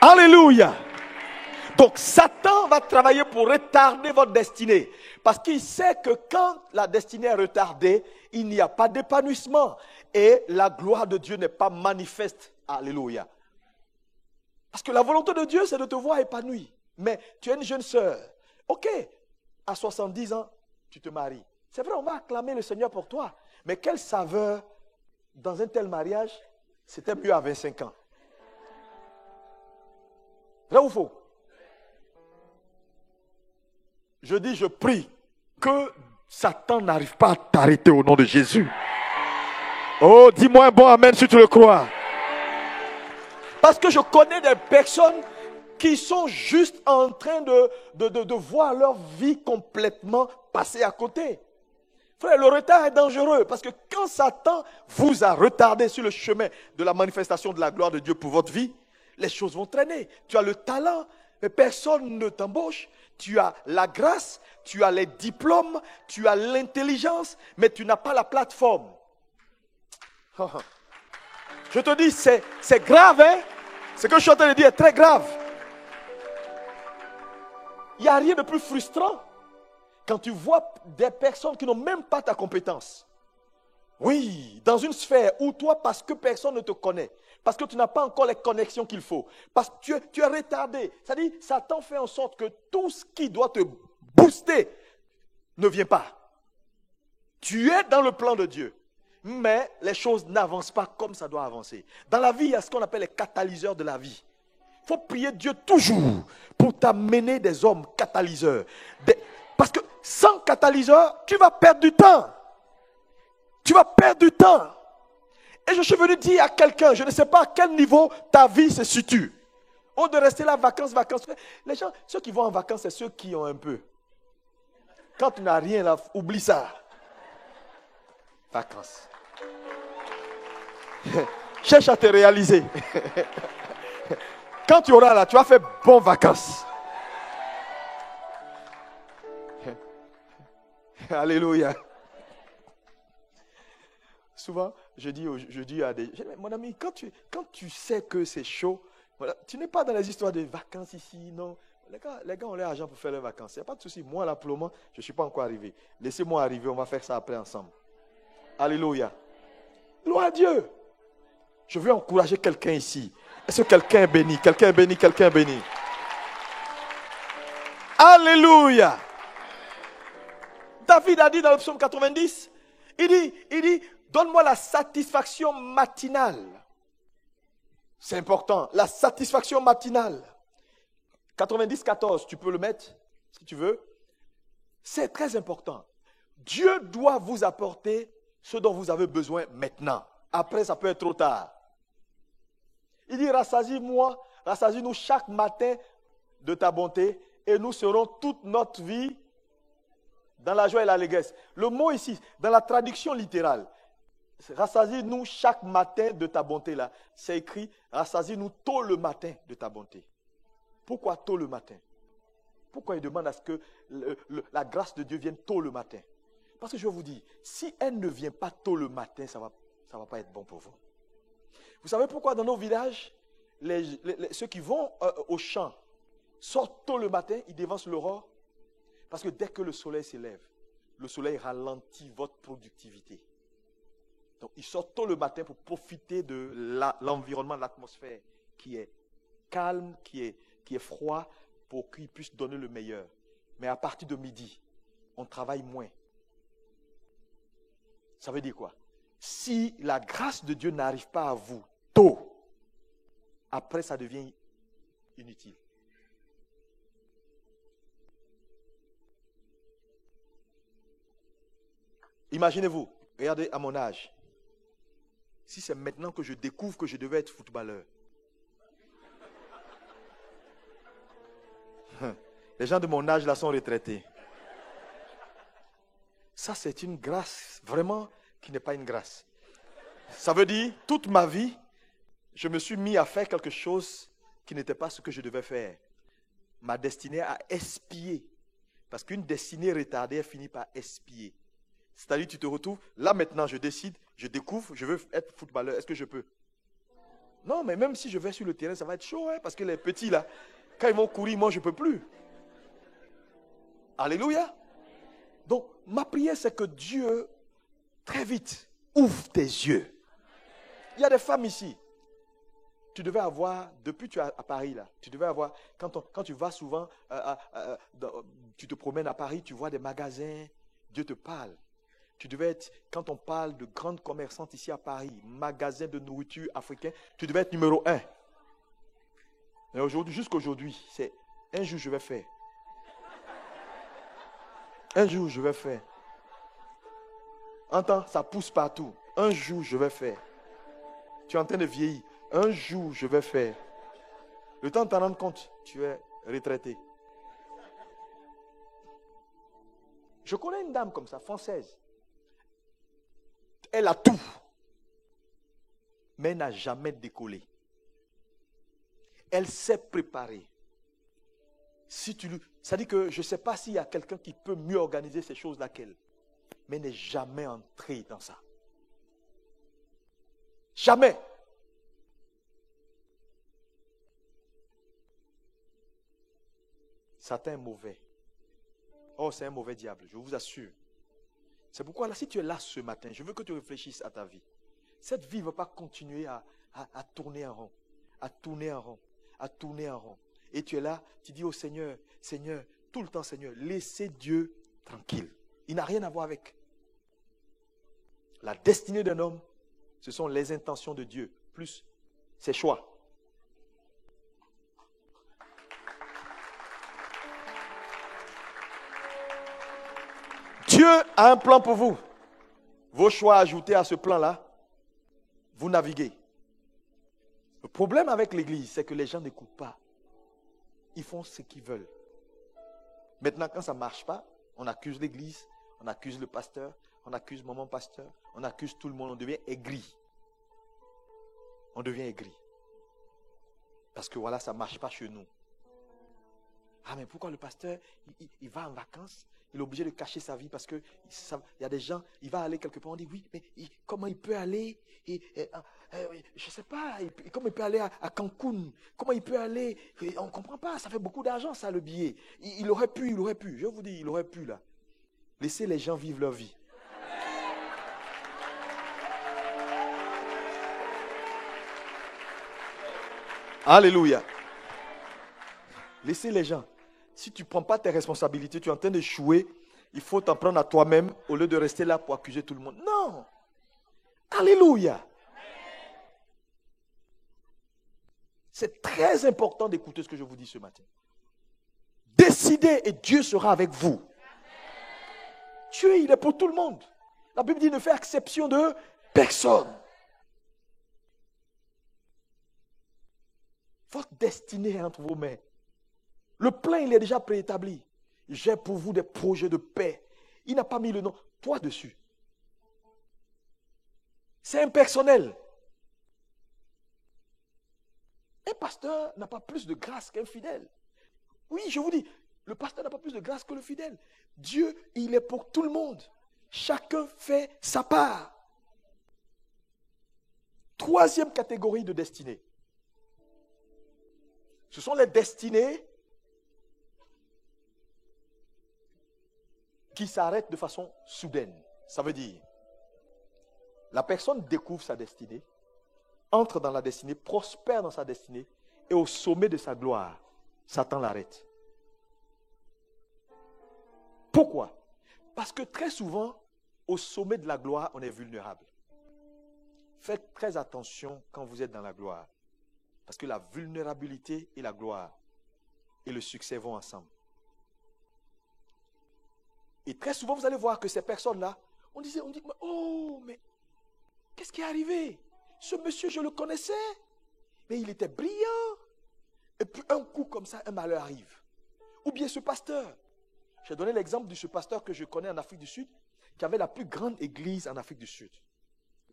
Speaker 3: Alléluia. Donc, Satan va travailler pour retarder votre destinée. Parce qu'il sait que quand la destinée est retardée, il n'y a pas d'épanouissement. Et la gloire de Dieu n'est pas manifeste. Alléluia. Parce que la volonté de Dieu, c'est de te voir épanoui. Mais tu es une jeune sœur. Ok, à 70 ans, tu te maries. C'est vrai, on va acclamer le Seigneur pour toi. Mais quelle saveur dans un tel mariage, c'était mieux à 25 ans. Vrai ou faux? Je dis, je prie que Satan n'arrive pas à t'arrêter au nom de Jésus. Oh, dis-moi un bon amen si tu le crois. Parce que je connais des personnes qui sont juste en train de voir leur vie complètement passer à côté. Frère, le retard est dangereux parce que quand Satan vous a retardé sur le chemin de la manifestation de la gloire de Dieu pour votre vie, les choses vont traîner. Tu as le talent, mais personne ne t'embauche. Tu as la grâce, tu as les diplômes, tu as l'intelligence, mais tu n'as pas la plateforme. Je te dis, c'est grave, hein? Ce que je suis en train de dire est très grave. Il n'y a rien de plus frustrant quand tu vois des personnes qui n'ont même pas ta compétence. Oui, dans une sphère où toi, parce que personne ne te connaît, parce que tu n'as pas encore les connexions qu'il faut, parce que tu es retardé. C'est-à-dire, Satan fait en sorte que tout ce qui doit te booster ne vient pas. Tu es dans le plan de Dieu. Mais les choses n'avancent pas comme ça doit avancer. Dans la vie, il y a ce qu'on appelle les catalyseurs de la vie. Il faut prier Dieu toujours pour t'amener des hommes catalyseurs. Parce que sans catalyseur, tu vas perdre du temps. Tu vas perdre du temps. Et je suis venu dire à quelqu'un, je ne sais pas à quel niveau ta vie se situe. Au de rester là, vacances. Les gens, ceux qui vont en vacances, c'est ceux qui ont un peu. Quand tu n'as rien là, oublie ça. Vacances. Cherche à te réaliser. Quand tu auras là, tu vas faire bonnes vacances. Alléluia. Souvent, je dis à des... Mon ami, quand tu sais que c'est chaud, voilà, tu n'es pas dans les histoires de vacances ici, non. Les gars ont leur argent pour faire leurs vacances. Il n'y a pas de souci. Moi, là, pour le moment, je ne suis pas encore arrivé. Laissez-moi arriver, on va faire ça après ensemble. Alléluia. Gloire à Dieu. Je veux encourager quelqu'un ici. Est-ce que quelqu'un est béni? Quelqu'un est béni? Quelqu'un est béni? Alléluia. David a dit dans le psaume 90, il dit, donne-moi la satisfaction matinale. C'est important, la satisfaction matinale. 90, 14, tu peux le mettre si tu veux. C'est très important. Dieu doit vous apporter ce dont vous avez besoin maintenant. Après, ça peut être trop tard. Il dit, rassasie-moi, rassasie-nous chaque matin de ta bonté et nous serons toute notre vie dans la joie et l'allégresse. Le mot ici, dans la traduction littérale, rassasie-nous chaque matin de ta bonté là. C'est écrit, rassasie-nous tôt le matin de ta bonté. Pourquoi tôt le matin? Pourquoi il demande à ce que la grâce de Dieu vienne tôt le matin? Parce que je vous dis, si elle ne vient pas tôt le matin, ça va pas être bon pour vous. Vous savez pourquoi dans nos villages, ceux qui vont au champ sortent tôt le matin, ils dévancent l'aurore? Parce que dès que le soleil s'élève, le soleil ralentit votre productivité. Donc ils sortent tôt le matin pour profiter de l'environnement, de l'atmosphère qui est calme, qui est froid, pour qu'ils puissent donner le meilleur. Mais à partir de midi, on travaille moins. Ça veut dire quoi? Si la grâce de Dieu n'arrive pas à vous tôt, après ça devient inutile. Imaginez-vous, regardez à mon âge. Si c'est maintenant que je découvre que je devais être footballeur. Les gens de mon âge là sont retraités. Ça c'est une grâce vraiment qui n'est pas une grâce. Ça veut dire, toute ma vie, je me suis mis à faire quelque chose qui n'était pas ce que je devais faire. Ma destinée a espié. Parce qu'une destinée retardée, elle finit par espier. C'est-à-dire, tu te retrouves, là maintenant je décide, je découvre, je veux être footballeur, est-ce que je peux? Non, mais même si je vais sur le terrain, ça va être chaud, hein, parce que les petits là, quand ils vont courir, moi je ne peux plus. Alléluia. Donc, ma prière c'est que Dieu, très vite, ouvre tes yeux. Il y a des femmes ici. Tu devais avoir, depuis que tu es à Paris là, tu devais avoir, quand tu vas souvent, tu te promènes à Paris, tu vois des magasins, Dieu te parle. Tu devais être, quand on parle de grandes commerçantes ici à Paris, magasins de nourriture africains, tu devais être numéro 1. Mais aujourd'hui, jusqu'aujourd'hui, c'est un jour je vais faire. Un jour je vais faire. Entends, ça pousse partout. Un jour je vais faire. Tu es en train de vieillir. Un jour je vais faire. Le temps de t'en rendre compte, tu es retraité. Je connais une dame comme ça, française. Elle a tout. Mais elle n'a jamais décollé. Elle s'est préparée. Ça dit que je ne sais pas s'il y a quelqu'un qui peut mieux organiser ces choses-là qu'elle. Mais elle n'est jamais entrée dans ça. Jamais. Satan est mauvais. Oh, c'est un mauvais diable, je vous assure. C'est pourquoi là, si tu es là ce matin, je veux que tu réfléchisses à ta vie. Cette vie ne va pas continuer à tourner en rond, à tourner en rond, à tourner en rond. Et tu es là, tu dis au Seigneur, Seigneur, tout le temps Seigneur, laissez Dieu tranquille. Il n'a rien à voir avec. La destinée d'un homme, ce sont les intentions de Dieu, plus ses choix. Dieu a un plan pour vous. Vos choix ajoutés à ce plan-là, vous naviguez. Le problème avec l'église, c'est que les gens n'écoutent pas. Ils font ce qu'ils veulent. Maintenant, quand ça ne marche pas, on accuse l'église, on accuse le pasteur, on accuse maman pasteur, on accuse tout le monde, on devient aigri. On devient aigri. Parce que voilà, ça ne marche pas chez nous. Ah, mais pourquoi le pasteur, il va en vacances, Il est obligé de cacher sa vie parce que il y a des gens, il va aller quelque part, on dit oui, mais comment il peut aller, je ne sais pas, comment il peut aller à Cancun, comment il peut aller, on ne comprend pas, ça fait beaucoup d'argent ça le billet. Il aurait pu, je vous dis, il aurait pu là. Laissez les gens vivre leur vie. Alléluia. Laissez les gens. Si tu ne prends pas tes responsabilités, tu es en train d'échouer, il faut t'en prendre à toi-même au lieu de rester là pour accuser tout le monde. Non. Alléluia. C'est très important d'écouter ce que je vous dis ce matin. Décidez et Dieu sera avec vous. Dieu, il est pour tout le monde. La Bible dit ne fait exception de personne. Votre destinée est entre vos mains. Le plan, il est déjà préétabli. J'ai pour vous des projets de paix. Il n'a pas mis le nom, toi dessus. C'est impersonnel. Un pasteur n'a pas plus de grâce qu'un fidèle. Oui, je vous dis, le pasteur n'a pas plus de grâce que le fidèle. Dieu, il est pour tout le monde. Chacun fait sa part. Troisième catégorie de destinée. Ce sont les destinées qui s'arrêtent de façon soudaine. Ça veut dire, la personne découvre sa destinée, entre dans la destinée, prospère dans sa destinée, et au sommet de sa gloire, Satan l'arrête. Pourquoi? Parce que très souvent, au sommet de la gloire, on est vulnérable. Faites très attention quand vous êtes dans la gloire. Parce que la vulnérabilité et la gloire et le succès vont ensemble. Et très souvent, vous allez voir que ces personnes-là, on dit, oh, mais qu'est-ce qui est arrivé? Ce monsieur, je le connaissais, mais il était brillant. Et puis un coup comme ça, un malheur arrive. Ou bien ce pasteur. J'ai donné l'exemple de ce pasteur que je connais en Afrique du Sud, qui avait la plus grande église en Afrique du Sud.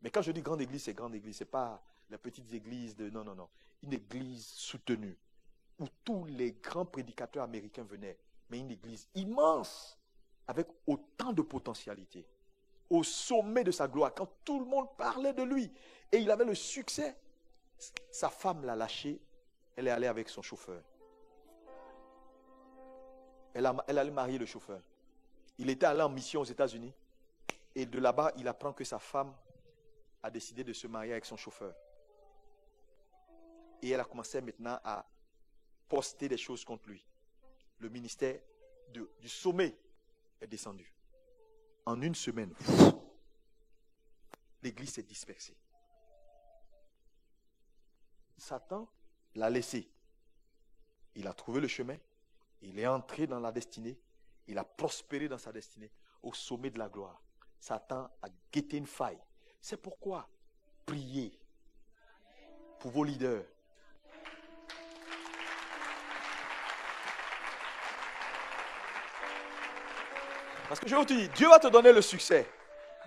Speaker 3: Mais quand je dis grande église, c'est grande église. Ce n'est pas les petites églises de... Non, non, non. Une église soutenue, où tous les grands prédicateurs américains venaient. Mais une église immense, avec autant de potentialité. Au sommet de sa gloire, quand tout le monde parlait de lui. Et il avait le succès. Sa femme l'a lâché. Elle est allée avec son chauffeur. Elle allait marier le chauffeur. Il était allé en mission aux États-Unis. Et de là-bas, il apprend que sa femme a décidé de se marier avec son chauffeur. Et elle a commencé maintenant à poster des choses contre lui. Le ministère du sommet est descendu. En une semaine, l'église s'est dispersée. Satan l'a laissé. Il a trouvé le chemin. Il est entré dans la destinée. Il a prospéré dans sa destinée. Au sommet de la gloire. Satan a guetté une faille. C'est pourquoi priez pour vos leaders. Parce que je vais te dire, Dieu va te donner le succès.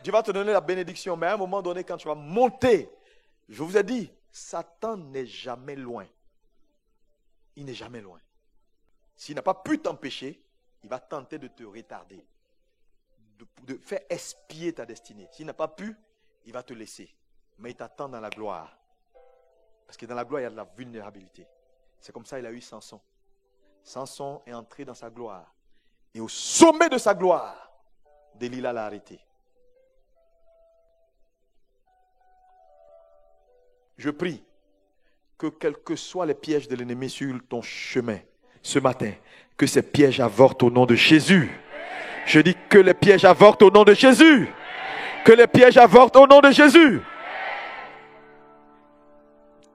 Speaker 3: Dieu va te donner la bénédiction. Mais à un moment donné, quand tu vas monter, je vous ai dit, Satan n'est jamais loin. Il n'est jamais loin. S'il n'a pas pu t'empêcher, il va tenter de te retarder. De faire expier ta destinée. S'il n'a pas pu, il va te laisser. Mais il t'attend dans la gloire. Parce que dans la gloire, il y a de la vulnérabilité. C'est comme ça qu'il a eu Samson. Samson est entré dans sa gloire. Et au sommet de sa gloire, Delilah l'a arrêté. Je prie que quels que soient les pièges de l'ennemi sur ton chemin, ce matin, que ces pièges avortent au nom de Jésus. Je dis que les pièges avortent au nom de Jésus. Que les pièges avortent au nom de Jésus.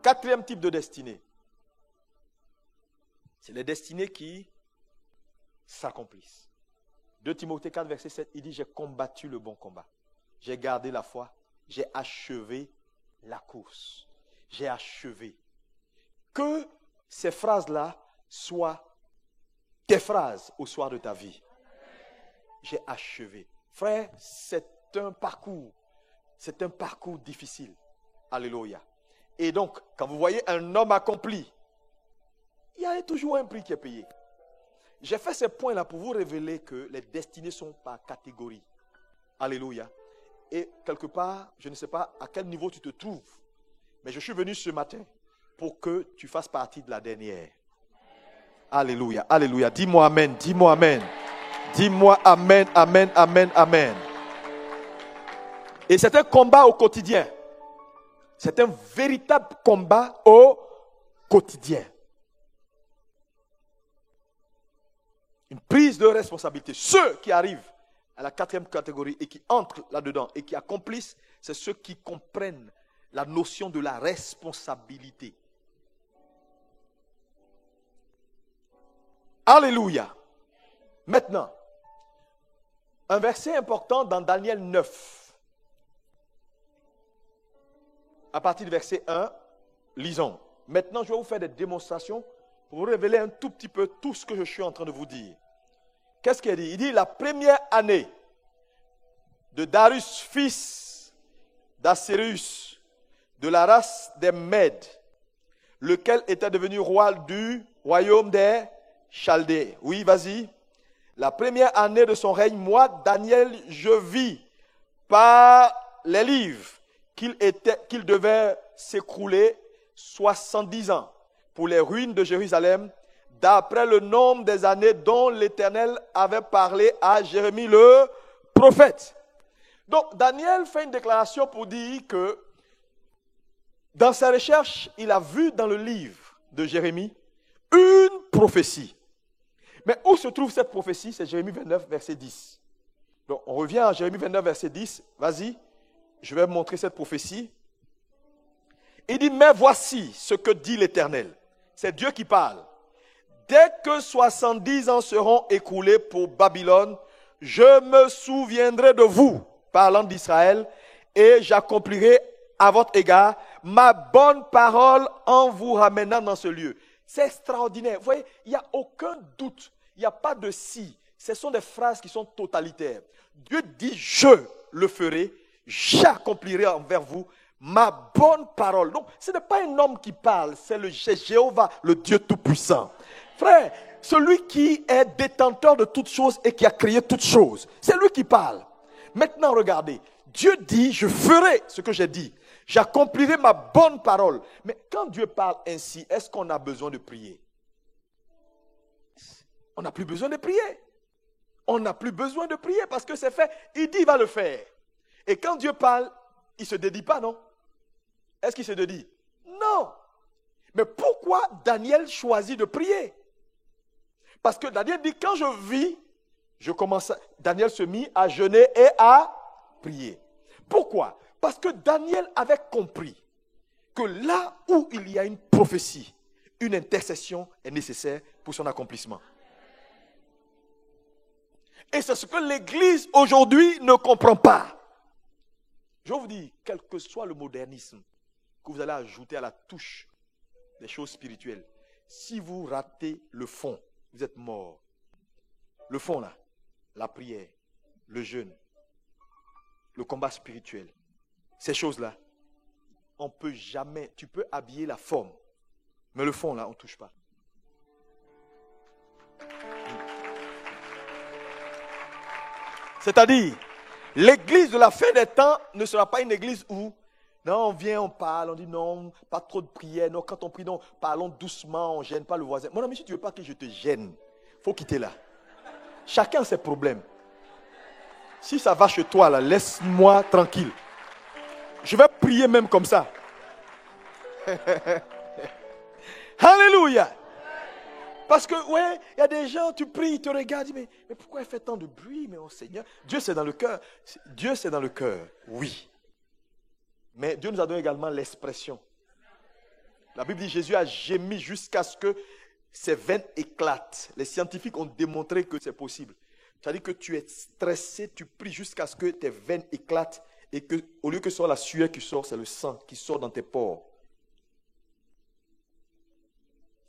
Speaker 3: Quatrième type de destinée. C'est les destinées qui s'accomplissent. 2 Timothée 4, verset 7, il dit, j'ai combattu le bon combat. J'ai gardé la foi. J'ai achevé la course. J'ai achevé. Que ces phrases-là soient tes phrases au soir de ta vie. J'ai achevé. Frère, c'est un parcours. C'est un parcours difficile. Alléluia. Et donc, quand vous voyez un homme accompli, il y a toujours un prix qui est payé. j'ai fait ces points-là pour vous révéler que les destinées sont par catégorie. Alléluia. Et quelque part, je ne sais pas à quel niveau tu te trouves, mais je suis venu ce matin pour que tu fasses partie de la dernière. Alléluia, alléluia. Dis-moi amen, dis-moi amen. Dis-moi amen, amen, amen, amen. Et c'est un combat au quotidien. C'est un véritable combat au quotidien. Une prise de responsabilité. Ceux qui arrivent à la 4e catégorie et qui entrent là-dedans et qui accomplissent, c'est ceux qui comprennent la notion de la responsabilité. Alléluia. Maintenant, un verset important dans Daniel 9. À partir du verset 1, lisons. Maintenant, je vais vous faire des démonstrations pour vous révéler un tout petit peu tout ce que je suis en train de vous dire. Qu'est-ce qu'il dit? Il dit la première année de Darius, fils d'Assyrus, de la race des Mèdes, lequel était devenu roi du royaume des Chaldées. Oui, vas-y. La première année de son règne, moi, Daniel, je vis par les livres qu'il devait s'écrouler 70 ans pour les ruines de Jérusalem, d'après le nombre des années dont l'Éternel avait parlé à Jérémie le prophète. Donc, Daniel fait une déclaration pour dire que dans sa recherche, il a vu dans le livre de Jérémie une prophétie. Mais où se trouve cette prophétie? C'est Jérémie 29, verset 10. Donc, on revient à Jérémie 29, verset 10. Vas-y, je vais montrer cette prophétie. Il dit, mais voici ce que dit l'Éternel. C'est Dieu qui parle. Dès que 70 ans seront écoulés pour Babylone, je me souviendrai de vous, parlant d'Israël, et j'accomplirai à votre égard ma bonne parole en vous ramenant dans ce lieu. C'est extraordinaire. Vous voyez, il n'y a aucun doute. Il n'y a pas de si. Ce sont des phrases qui sont totalitaires. Dieu dit, je le ferai, j'accomplirai envers vous ma bonne parole. Donc, ce n'est pas un homme qui parle, c'est Jéhovah, le Dieu Tout-Puissant. Frère, celui qui est détenteur de toutes choses et qui a créé toutes choses, c'est lui qui parle. Maintenant, regardez, Dieu dit, je ferai ce que j'ai dit. J'accomplirai ma bonne parole. Mais quand Dieu parle ainsi, est-ce qu'on a besoin de prier? On n'a plus besoin de prier. On n'a plus besoin de prier parce que c'est fait. Il dit, il va le faire. Et quand Dieu parle, il ne se dédie pas, non? Est-ce qu'il se dédie? Non. Mais pourquoi Daniel choisit de prier? Parce que Daniel dit, quand je vis, Daniel se mit à jeûner et à prier. Pourquoi? Parce que Daniel avait compris que là où il y a une prophétie, une intercession est nécessaire pour son accomplissement. Et c'est ce que l'Église aujourd'hui ne comprend pas. Je vous dis, quel que soit le modernisme que vous allez ajouter à la touche des choses spirituelles, si vous ratez le fond, vous êtes mort. Le fond là, la prière, le jeûne, le combat spirituel, ces choses-là, on ne peut jamais, tu peux habiller la forme, mais le fond là, on ne touche pas. C'est-à-dire, l'église de la fin des temps ne sera pas une église où, non, on vient, on parle, on dit non, pas trop de prière, non, quand on prie, non, parlons doucement, on ne gêne pas le voisin. Mon ami, si tu ne veux pas que je te gêne, il faut quitter là. Chacun a ses problèmes. Si ça va chez toi, là, laisse-moi tranquille. Je vais prier même comme ça. Alléluia. Parce que, ouais, il y a des gens, tu pries, ils te regardent, mais pourquoi il fait tant de bruit, mais oh Seigneur, Dieu c'est dans le cœur. Dieu c'est dans le cœur, oui. Mais Dieu nous a donné également l'expression. La Bible dit Jésus a gémi jusqu'à ce que ses veines éclatent. Les scientifiques ont démontré que c'est possible. C'est-à-dire que tu es stressé, tu pries jusqu'à ce que tes veines éclatent et que, au lieu que ce soit la sueur qui sort, c'est le sang qui sort dans tes pores.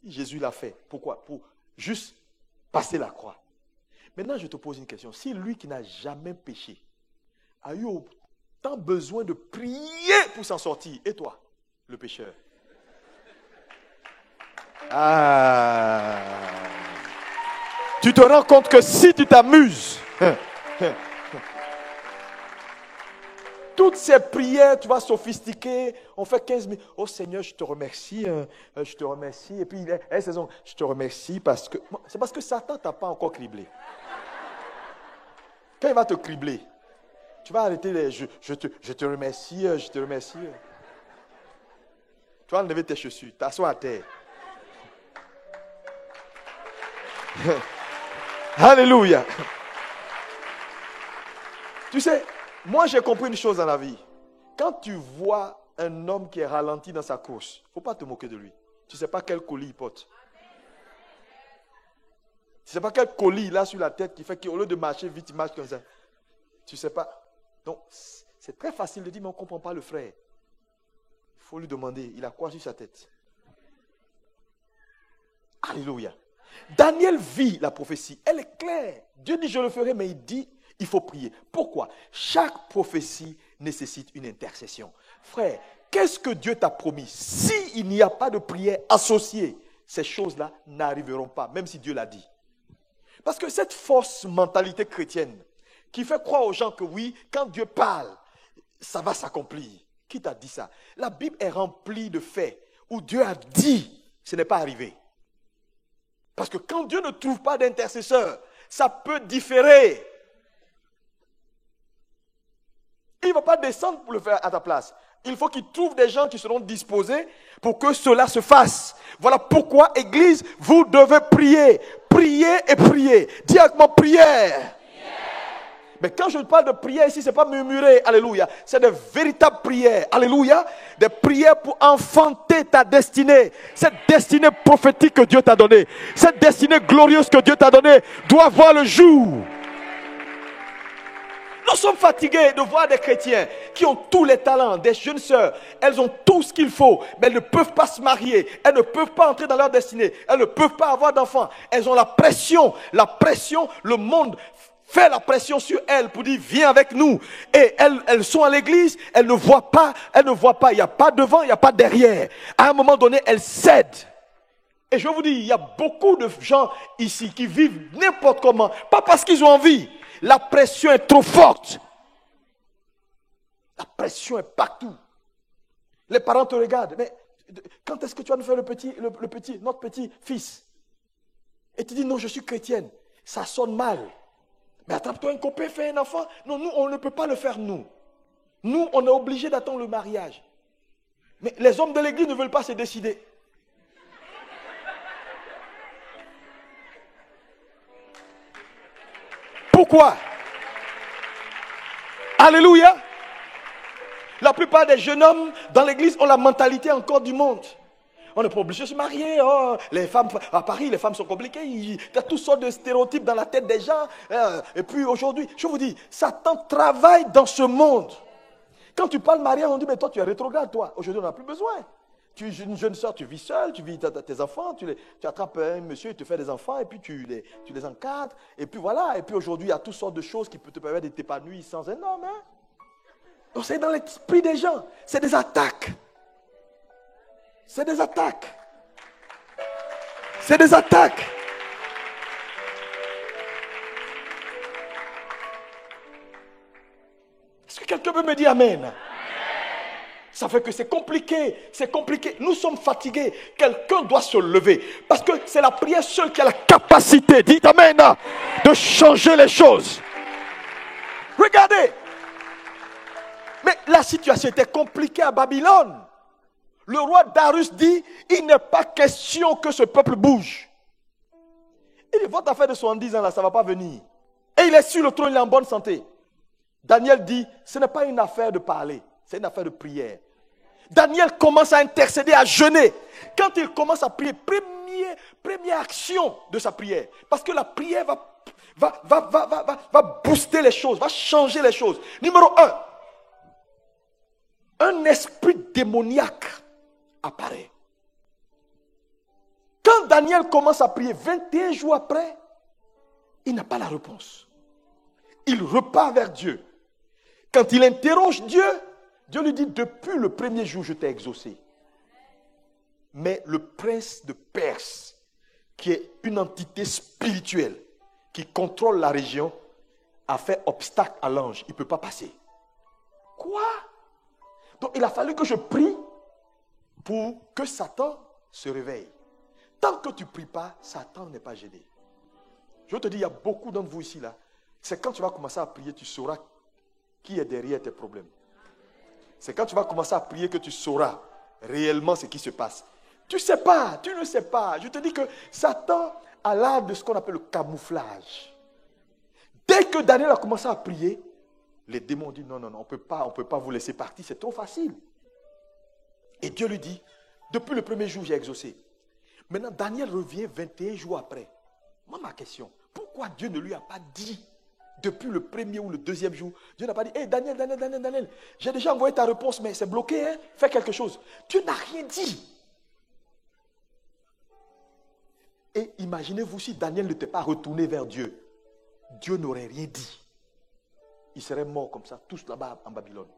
Speaker 3: Jésus l'a fait. Pourquoi? Pour juste passer la croix. Maintenant, je te pose une question. Si lui qui n'a jamais péché a eu autant besoin de prier pour s'en sortir, et toi, le pécheur? Tu tu te rends compte que si tu t'amuses, toutes ces prières, tu vas sophistiquer, on fait 15 minutes. Oh Seigneur, je te remercie, je te remercie. Et puis, je te remercie parce que... C'est parce que Satan ne t'a pas encore criblé. Quand il va te cribler, tu vas arrêter les... Je te remercie, je te remercie. Tu vas enlever tes chaussures, t'assois à terre. Alléluia. Tu sais, moi j'ai compris une chose dans la vie. Quand tu vois un homme qui est ralenti dans sa course, il ne faut pas te moquer de lui. Tu ne sais pas quel colis il porte. Tu ne sais pas quel colis il a sur la tête qui fait qu'au lieu de marcher vite, il marche comme ça. Tu ne sais pas. Donc, c'est très facile de dire, mais on ne comprend pas le frère. Il faut lui demander, il a quoi sur sa tête? Alléluia. Daniel vit la prophétie. Elle est claire. Dieu dit, je le ferai, mais il dit, il faut prier. Pourquoi? Chaque prophétie nécessite une intercession. Frère, qu'est-ce que Dieu t'a promis? S'il n'y a pas de prière associée, ces choses-là n'arriveront pas, même si Dieu l'a dit. Parce que cette fausse mentalité chrétienne qui fait croire aux gens que oui, quand Dieu parle, ça va s'accomplir. Qui t'a dit ça? La Bible est remplie de faits où Dieu a dit, ce n'est pas arrivé. Parce que quand Dieu ne trouve pas d'intercesseur, ça peut différer. Il ne va pas descendre pour le faire à ta place. Il faut qu'il trouve des gens qui seront disposés pour que cela se fasse. Voilà pourquoi, Église, vous devez prier. Prier et prier. Dis avec moi, prière. Mais quand je parle de prière ici, ce n'est pas murmurer, alléluia. C'est de véritables prières, alléluia. Des prières pour enfanter ta destinée. Cette destinée prophétique que Dieu t'a donnée. Cette destinée glorieuse que Dieu t'a donnée doit voir le jour. Nous sommes fatigués de voir des chrétiens qui ont tous les talents, des jeunes sœurs. Elles ont tout ce qu'il faut, mais elles ne peuvent pas se marier. Elles ne peuvent pas entrer dans leur destinée. Elles ne peuvent pas avoir d'enfants. Elles ont la pression, le monde fait la pression sur elles pour dire viens avec nous. Et elles sont à l'église, elles ne voient pas. Il n'y a pas devant, il n'y a pas derrière. À un moment donné, elles cèdent. Et je vous dis, il y a beaucoup de gens ici qui vivent n'importe comment, pas parce qu'ils ont envie. La pression est trop forte. La pression est partout. Les parents te regardent. Mais quand est-ce que tu vas nous faire notre petit fils? Et tu dis non, je suis chrétienne. Ça sonne mal. Mais attrape-toi un copain, fais un enfant. Non, nous, on ne peut pas le faire, nous. Nous, on est obligé d'attendre le mariage. Mais les hommes de l'église ne veulent pas se décider. Pourquoi? Alléluia. La plupart des jeunes hommes dans l'église ont la mentalité encore du monde. On n'est pas obligé de se marier. Oh, les femmes, à Paris, les femmes sont compliquées. Il y a toutes sortes de stéréotypes dans la tête des gens. Et puis aujourd'hui, je vous dis, Satan travaille dans ce monde. Quand tu parles mariage, on dit, mais toi tu es rétrograde, toi. Aujourd'hui, on n'a plus besoin. Tu es une jeune soeur, tu vis seule, tu vis tes enfants, tu attrapes un monsieur, il te fait des enfants, et puis tu les encadres. Et puis voilà, et puis aujourd'hui, il y a toutes sortes de choses qui peuvent te permettre de t'épanouir sans un homme. Hein? Donc c'est dans l'esprit des gens, c'est des attaques. C'est des attaques. C'est des attaques. Est-ce que quelqu'un peut me dire amen? Ça fait que c'est compliqué, c'est compliqué. Nous sommes fatigués. Quelqu'un doit se lever. Parce que c'est la prière seule qui a la capacité, dites amen, de changer les choses. Regardez. Mais la situation était compliquée à Babylone. Le roi Darius dit, il n'est pas question que ce peuple bouge. Il dit, votre affaire de 70 ans là, ça ne va pas venir. Et il est sur le trône, il est en bonne santé. Daniel dit, ce n'est pas une affaire de parler, c'est une affaire de prière. Daniel commence à intercéder, à jeûner. Quand il commence à prier, première action de sa prière. Parce que la prière va booster les choses, va changer les choses. Numéro 1, un esprit démoniaque apparaît. Quand Daniel commence à prier, 21 jours après, il n'a pas la réponse. Il repart vers Dieu. Quand il interroge Dieu, Dieu lui dit, depuis le premier jour, je t'ai exaucé. Mais le prince de Perse, qui est une entité spirituelle, qui contrôle la région, a fait obstacle à l'ange. Il ne peut pas passer. Quoi? Donc il a fallu que je prie pour que Satan se réveille. Tant que tu ne pries pas, Satan n'est pas gêné. Je te dis, il y a beaucoup d'entre vous ici, là. C'est quand tu vas commencer à prier, tu sauras qui est derrière tes problèmes. C'est quand tu vas commencer à prier que tu sauras réellement ce qui se passe. Tu ne sais pas, tu ne sais pas. Je te dis que Satan a l'art de ce qu'on appelle le camouflage. Dès que Daniel a commencé à prier, les démons ont dit non, on ne peut pas vous laisser partir, c'est trop facile. Et Dieu lui dit, depuis le premier jour, j'ai exaucé. Maintenant, Daniel revient 21 jours après. Moi, ma question, pourquoi Dieu ne lui a pas dit depuis le premier ou le deuxième jour? Dieu n'a pas dit, hey, Daniel, j'ai déjà envoyé ta réponse, mais c'est bloqué, hein? Fais quelque chose. Dieu n'a rien dit. Et imaginez-vous si Daniel n'était pas retourné vers Dieu. Dieu n'aurait rien dit. Ils seraient morts comme ça, tous là-bas en Babylone.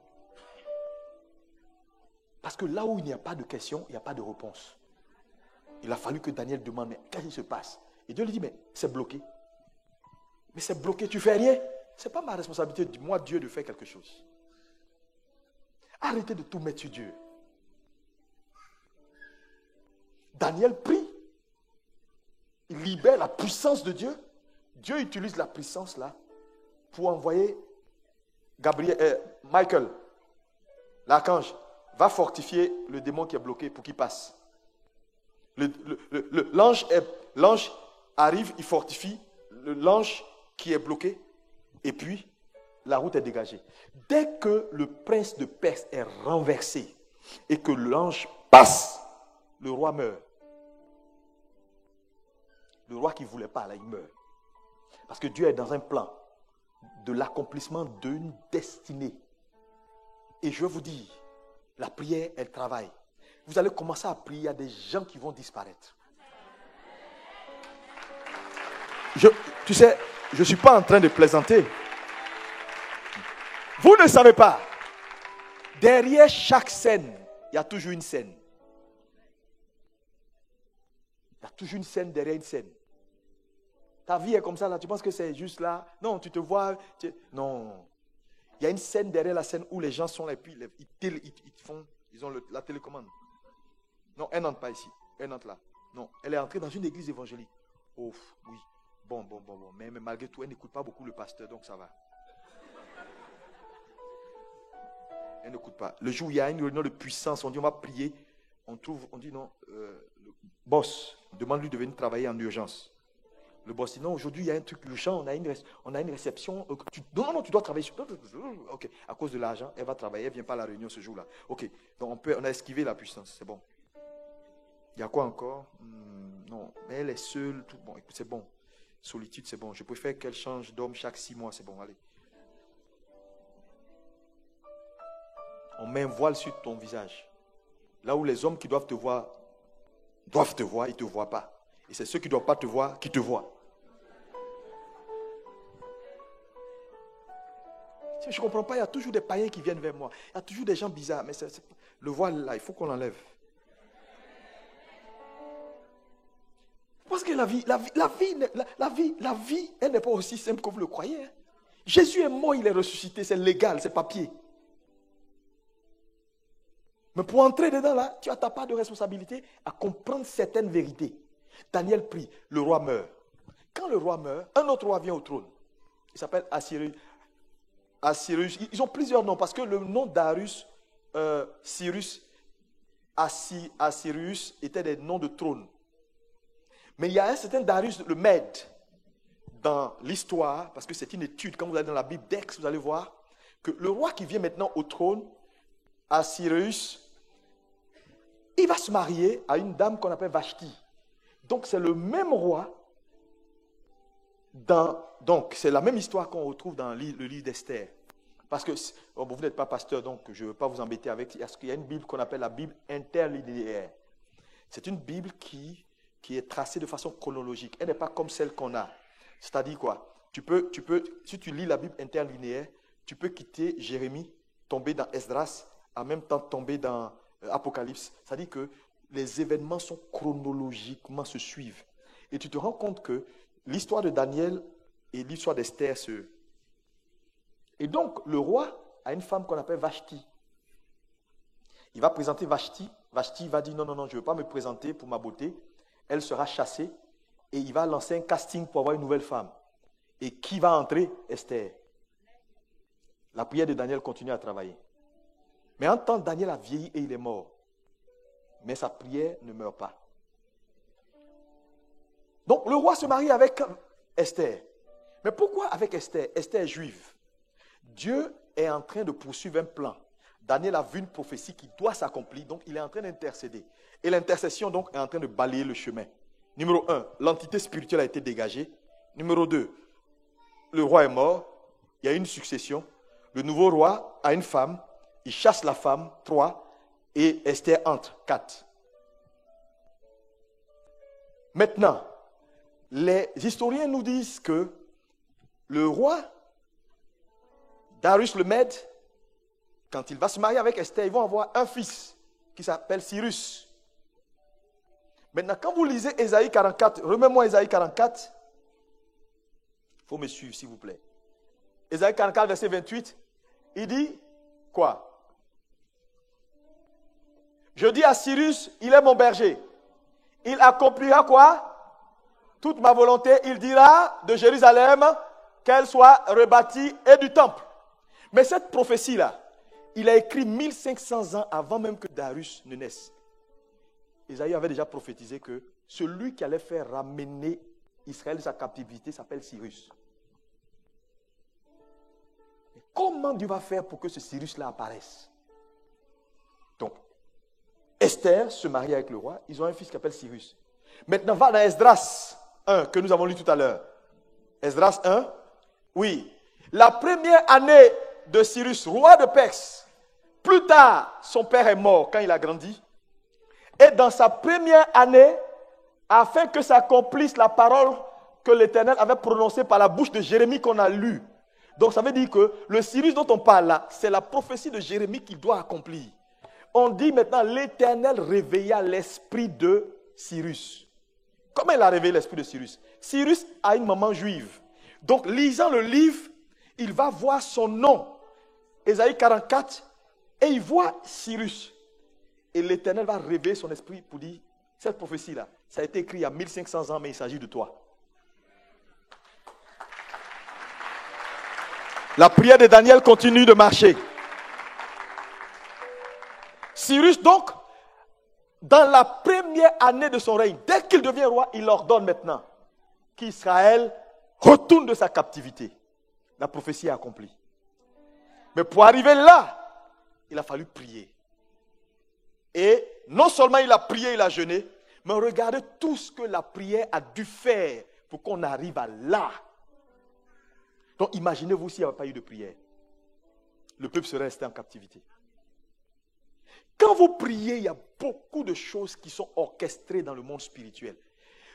Speaker 3: Parce que là où il n'y a pas de question, il n'y a pas de réponse. Il a fallu que Daniel demande, mais qu'est-ce qui se passe? Et Dieu lui dit, mais c'est bloqué. Mais c'est bloqué, tu fais rien. Ce n'est pas ma responsabilité, moi Dieu, de faire quelque chose. Arrêtez de tout mettre sur Dieu. Daniel prie. Il libère la puissance de Dieu. Dieu utilise la puissance là pour envoyer Michael, l'archange, va fortifier le démon qui est bloqué pour qu'il passe. L'ange arrive, il fortifie l'ange qui est bloqué et puis la route est dégagée. Dès que le prince de Perse est renversé et que l'ange passe, le roi meurt. Le roi qui ne voulait pas, là, il meurt. Parce que Dieu est dans un plan de l'accomplissement d'une destinée. Et je vous dis, la prière, elle travaille. Vous allez commencer à prier, il y a des gens qui vont disparaître. Tu sais, je ne suis pas en train de plaisanter. Vous ne savez pas. Derrière chaque scène, il y a toujours une scène. Il y a toujours une scène derrière une scène. Ta vie est comme ça, là. Tu penses que c'est juste là? Non, tu te vois. Non. Il y a une scène derrière la scène où les gens sont là et puis ils ont la télécommande. Non, elle n'entre pas ici. Elle entre là. Non, elle est entrée dans une église évangélique. Oh, oui. Bon. Mais malgré tout, elle n'écoute pas beaucoup le pasteur, donc ça va. Elle n'écoute pas. Le jour où il y a une réunion de puissance, on dit on va prier. On dit non, le boss, demande-lui de venir travailler en urgence. Le boss dit non, aujourd'hui il y a un truc urgent, on a une réception. Non, tu dois travailler sur. Ok, à cause de l'argent, elle va travailler, elle ne vient pas à la réunion ce jour-là. Ok, donc on a esquivé la puissance, c'est bon. Il y a quoi encore? Non, mais elle est seule. Bon, écoute, c'est bon. Solitude, c'est bon. Je préfère qu'elle change d'homme chaque 6 mois, c'est bon, allez. On met un voile sur ton visage. Là où les hommes qui doivent te voir, ils ne te voient pas. Et c'est ceux qui ne doivent pas te voir qui te voient. Je ne comprends pas, il y a toujours des païens qui viennent vers moi. Il y a toujours des gens bizarres. Mais le voile là, il faut qu'on l'enlève. Parce que la vie, elle n'est pas aussi simple que vous le croyez. Hein. Jésus est mort, il est ressuscité, c'est légal, c'est papier. Mais pour entrer dedans là, tu as ta part de responsabilité à comprendre certaines vérités. Daniel prie, le roi meurt. Quand le roi meurt, un autre roi vient au trône. Il s'appelle Assyrus. Ils ont plusieurs noms parce que le nom d'Arus, Cyrus, Assyrus étaient des noms de trône. Mais il y a un certain Darius le Mède dans l'histoire, parce que c'est une étude, quand vous allez dans la Bible d'Ex, vous allez voir que le roi qui vient maintenant au trône, Assyrus, il va se marier à une dame qu'on appelle Vashti. Donc c'est le même roi, donc c'est la même histoire qu'on retrouve dans le livre d'Esther. Parce que vous n'êtes pas pasteur, donc je ne veux pas vous embêter avec, parce qu'il y a une Bible qu'on appelle la Bible interlinéaire. C'est une Bible qui est tracée de façon chronologique. Elle n'est pas comme celle qu'on a. C'est-à-dire quoi? Si tu lis la Bible interlinéaire, tu peux quitter Jérémie, tomber dans Esdras, en même temps tomber dans Apocalypse. C'est-à-dire que les événements sont chronologiquement se suivent. Et tu te rends compte que l'histoire de Daniel Et l'histoire d'Esther se... Et donc, le roi a une femme qu'on appelle Vashti. Il va présenter Vashti. Vashti va dire, non, non, non, je ne veux pas me présenter pour ma beauté. Elle sera chassée. Et il va lancer un casting pour avoir une nouvelle femme. Et qui va entrer? Esther. La prière de Daniel continue à travailler. Mais en temps, Daniel a vieilli et il est mort. Mais sa prière ne meurt pas. Donc, le roi se marie avec Esther. Mais pourquoi avec Esther? Esther est juive. Dieu est en train de poursuivre un plan. Daniel a vu une prophétie qui doit s'accomplir, donc il est en train d'intercéder. Et l'intercession donc est en train de balayer le chemin. Numéro 1, l'entité spirituelle a été dégagée. Numéro 2, le roi est mort, il y a une succession. Le nouveau roi a une femme, il chasse la femme, 3, et Esther entre, 4. Maintenant, les historiens nous disent que le roi Darius le Mède, quand il va se marier avec Esther, ils vont avoir un fils qui s'appelle Cyrus. Maintenant, quand vous lisez Ésaïe 44, remets-moi Ésaïe 44. Il faut me suivre, s'il vous plaît. Ésaïe 44, verset 28, il dit quoi? Je dis à Cyrus, il est mon berger. Il accomplira quoi? Toute ma volonté. Il dira de Jérusalem qu'elle soit rebâtie et du temple. Mais cette prophétie-là, il a écrit 1500 ans avant même que Darius ne naisse. Isaïe avait déjà prophétisé que celui qui allait faire ramener Israël de sa captivité s'appelle Cyrus. Mais comment Dieu va faire pour que ce Cyrus-là apparaisse? Donc, Esther se marie avec le roi. Ils ont un fils qui s'appelle Cyrus. Maintenant, va dans Esdras 1, que nous avons lu tout à l'heure. Esdras 1, oui. La première année de Cyrus, roi de Perse. Plus tard, son père est mort quand il a grandi. Et dans sa première année, afin que s'accomplisse la parole que l'Éternel avait prononcée par la bouche de Jérémie qu'on a lue. Donc ça veut dire que le Cyrus dont on parle là, c'est la prophétie de Jérémie qu'il doit accomplir. On dit maintenant, l'Éternel réveilla l'esprit de Cyrus. Comment il a réveillé l'esprit de Cyrus? Cyrus a une maman juive. Donc lisant le livre, il va voir son nom. Ésaïe 44, et il voit Cyrus. Et l'Éternel va réveiller son esprit pour dire, cette prophétie-là, ça a été écrit il y a 1500 ans, mais il s'agit de toi. La prière de Daniel continue de marcher. Cyrus, donc, dans la première année de son règne, dès qu'il devient roi, il ordonne maintenant qu'Israël retourne de sa captivité. La prophétie est accomplie. Mais pour arriver là, il a fallu prier. Et non seulement il a prié, il a jeûné, mais regardez tout ce que la prière a dû faire pour qu'on arrive à là. Donc imaginez-vous s'il n'y avait pas eu de prière. Le peuple serait resté en captivité. Quand vous priez, il y a beaucoup de choses qui sont orchestrées dans le monde spirituel.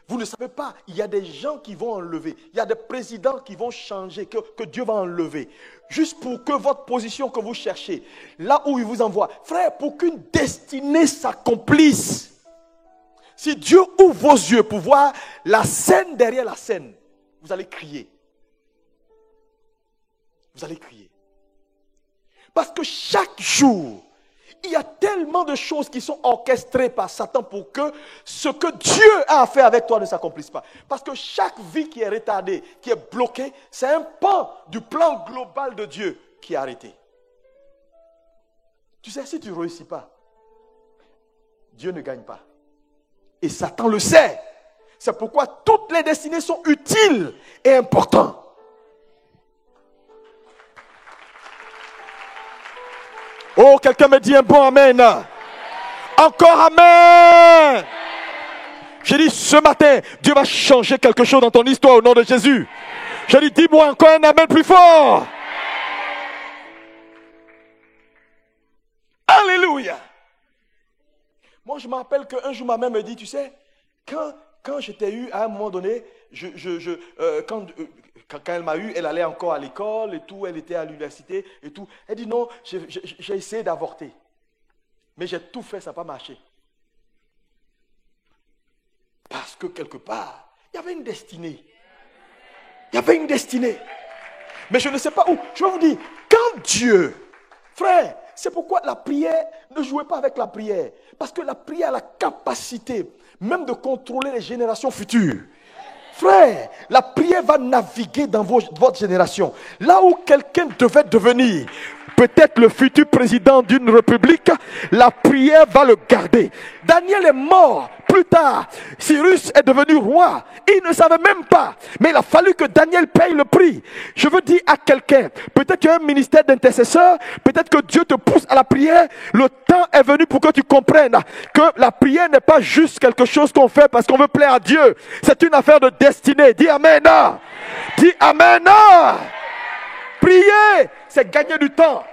Speaker 3: Vous ne savez pas, il y a des gens qui vont enlever, il y a des présidents qui vont changer, que Dieu va enlever. Juste pour que votre position que vous cherchez, là où il vous envoie, frère, pour qu'une destinée s'accomplisse. Si Dieu ouvre vos yeux pour voir la scène derrière la scène, vous allez crier. Vous allez crier. Parce que chaque jour, il y a tellement de choses qui sont orchestrées par Satan pour que ce que Dieu a à faire avec toi ne s'accomplisse pas. Parce que chaque vie qui est retardée, qui est bloquée, c'est un pan du plan global de Dieu qui est arrêté. Tu sais, si tu ne réussis pas, Dieu ne gagne pas. Et Satan le sait. C'est pourquoi toutes les destinées sont utiles et importantes. Oh, quelqu'un me dit un bon amen. Encore amen. J'ai dit ce matin, Dieu va changer quelque chose dans ton histoire au nom de Jésus. J'ai dit, dis-moi encore un amen plus fort. Alléluia. Moi, je me rappelle qu'un jour, ma mère me dit, tu sais, quand je t'ai eu, à un moment donné, quand elle m'a eu, elle allait encore à l'école et tout, elle était à l'université et tout. Elle dit non, j'ai essayé d'avorter. Mais j'ai tout fait, ça n'a pas marché. Parce que quelque part, il y avait une destinée. Il y avait une destinée. Mais je ne sais pas où. Je vais vous dire, quand Dieu, frère, c'est pourquoi la prière, ne jouez pas avec la prière. Parce que la prière a la capacité même de contrôler les générations futures. Frère, la prière va naviguer dans votre génération. Là où quelqu'un devait devenir peut-être le futur président d'une république, la prière va le garder. Daniel est mort plus tard. Cyrus est devenu roi. Il ne savait même pas. Mais il a fallu que Daniel paye le prix. Je veux dire à quelqu'un, peut-être qu'il y a un ministère d'intercesseur, peut-être que Dieu te pousse à la prière. Le temps est venu pour que tu comprennes que la prière n'est pas juste quelque chose qu'on fait parce qu'on veut plaire à Dieu. C'est une affaire de destinée. Dis Amen. Dis Amen. Prier, c'est gagner du temps.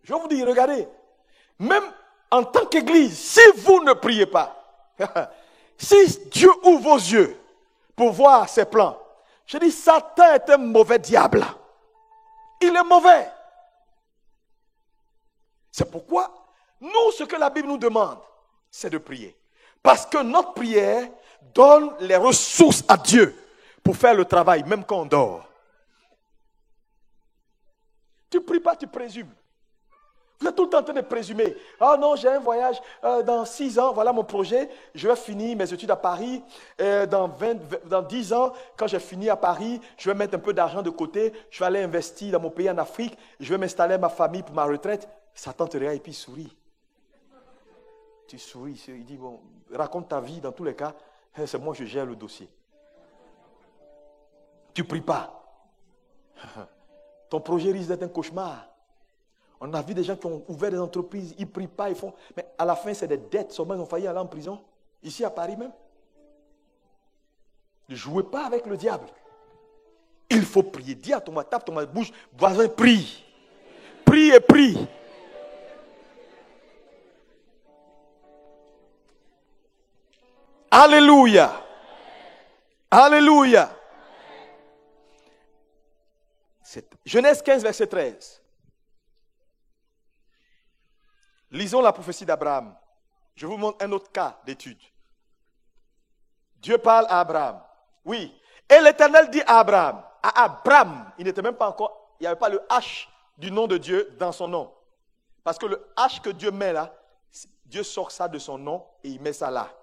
Speaker 3: Je vais vous dire, regardez, même en tant qu'église, si vous ne priez pas, si Dieu ouvre vos yeux pour voir ses plans, je dis, Satan est un mauvais diable. Il est mauvais. C'est pourquoi, nous, ce que la Bible nous demande, c'est de prier. Parce que notre prière donne les ressources à Dieu pour faire le travail, même quand on dort. Tu ne pries pas, tu présumes. Vous êtes tout le temps en train de présumer. Ah non, j'ai un voyage dans 6 ans, voilà mon projet. Je vais finir mes études à Paris. Dans 10 ans, quand j'ai fini à Paris, je vais mettre un peu d'argent de côté. Je vais aller investir dans mon pays en Afrique. Je vais m'installer ma famille pour ma retraite. Satan te regarde et puis il sourit. Tu souris. Il dit, bon, raconte ta vie dans tous les cas. C'est moi, je gère le dossier. Tu ne pries pas. Ton projet risque d'être un cauchemar. On a vu des gens qui ont ouvert des entreprises, ils ne prient pas, ils font. Mais à la fin, c'est des dettes. Seulement, ils ont failli aller en prison. Ici à Paris même. Ne jouez pas avec le diable. Il faut prier. Dis à ton voisin, tape ton bouche, voisin, prie. Prie et prie. Alléluia. Alléluia. Genèse 15, verset 13. Lisons la prophétie d'Abraham. Je vous montre un autre cas d'étude. Dieu parle à Abraham. Oui. Et l'Éternel dit à Abraham. À Abraham, il n'était même pas encore, il n'y avait pas le H du nom de Dieu dans son nom. Parce que le H que Dieu met là, Dieu sort ça de son nom et il met ça là.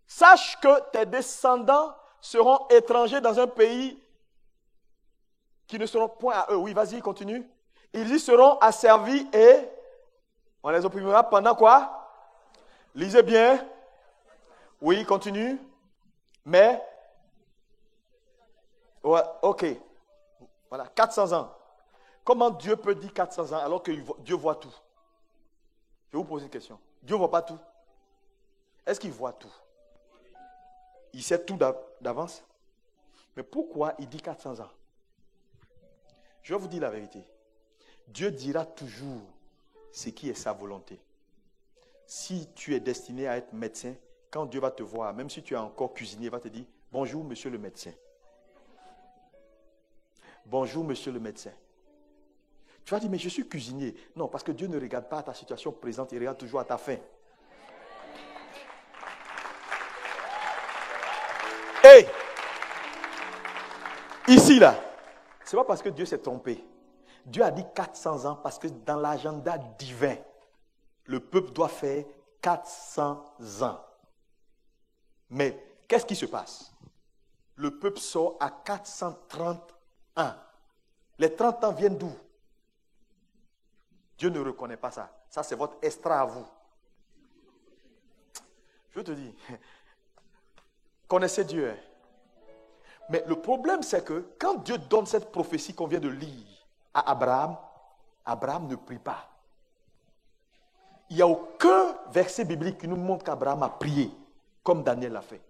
Speaker 3: Sache que tes descendants seront étrangers dans un pays qui ne seront point à eux. Oui, vas-y, continue. Ils y seront asservis et on les opprimera pendant quoi? Lisez bien. Oui, continue. Mais, ouais, ok. Voilà, 400 ans. Comment Dieu peut dire 400 ans alors que Dieu voit tout? Je vais vous poser une question. Dieu ne voit pas tout. Est-ce qu'il voit tout? Il sait tout d'avance. Mais pourquoi il dit 400 ans? Je vais vous dire la vérité. Dieu dira toujours ce qui est sa volonté. Si tu es destiné à être médecin, quand Dieu va te voir, même si tu es encore cuisinier, il va te dire, bonjour monsieur le médecin. Bonjour monsieur le médecin. Tu vas dire, mais je suis cuisinier. Non, parce que Dieu ne regarde pas à ta situation présente, il regarde toujours à ta fin. Hey! Ici là, c'est pas parce que Dieu s'est trompé. Dieu a dit 400 ans parce que dans l'agenda divin, le peuple doit faire 400 ans. Mais qu'est-ce qui se passe? Le peuple sort à 430 ans. Les 30 ans viennent d'où? Dieu ne reconnaît pas ça. Ça, c'est votre extra à vous. Je te dis, connaissez Dieu. Hein? Mais le problème, c'est que quand Dieu donne cette prophétie qu'on vient de lire à Abraham, Abraham ne prie pas. Il n'y a aucun verset biblique qui nous montre qu'Abraham a prié, comme Daniel l'a fait.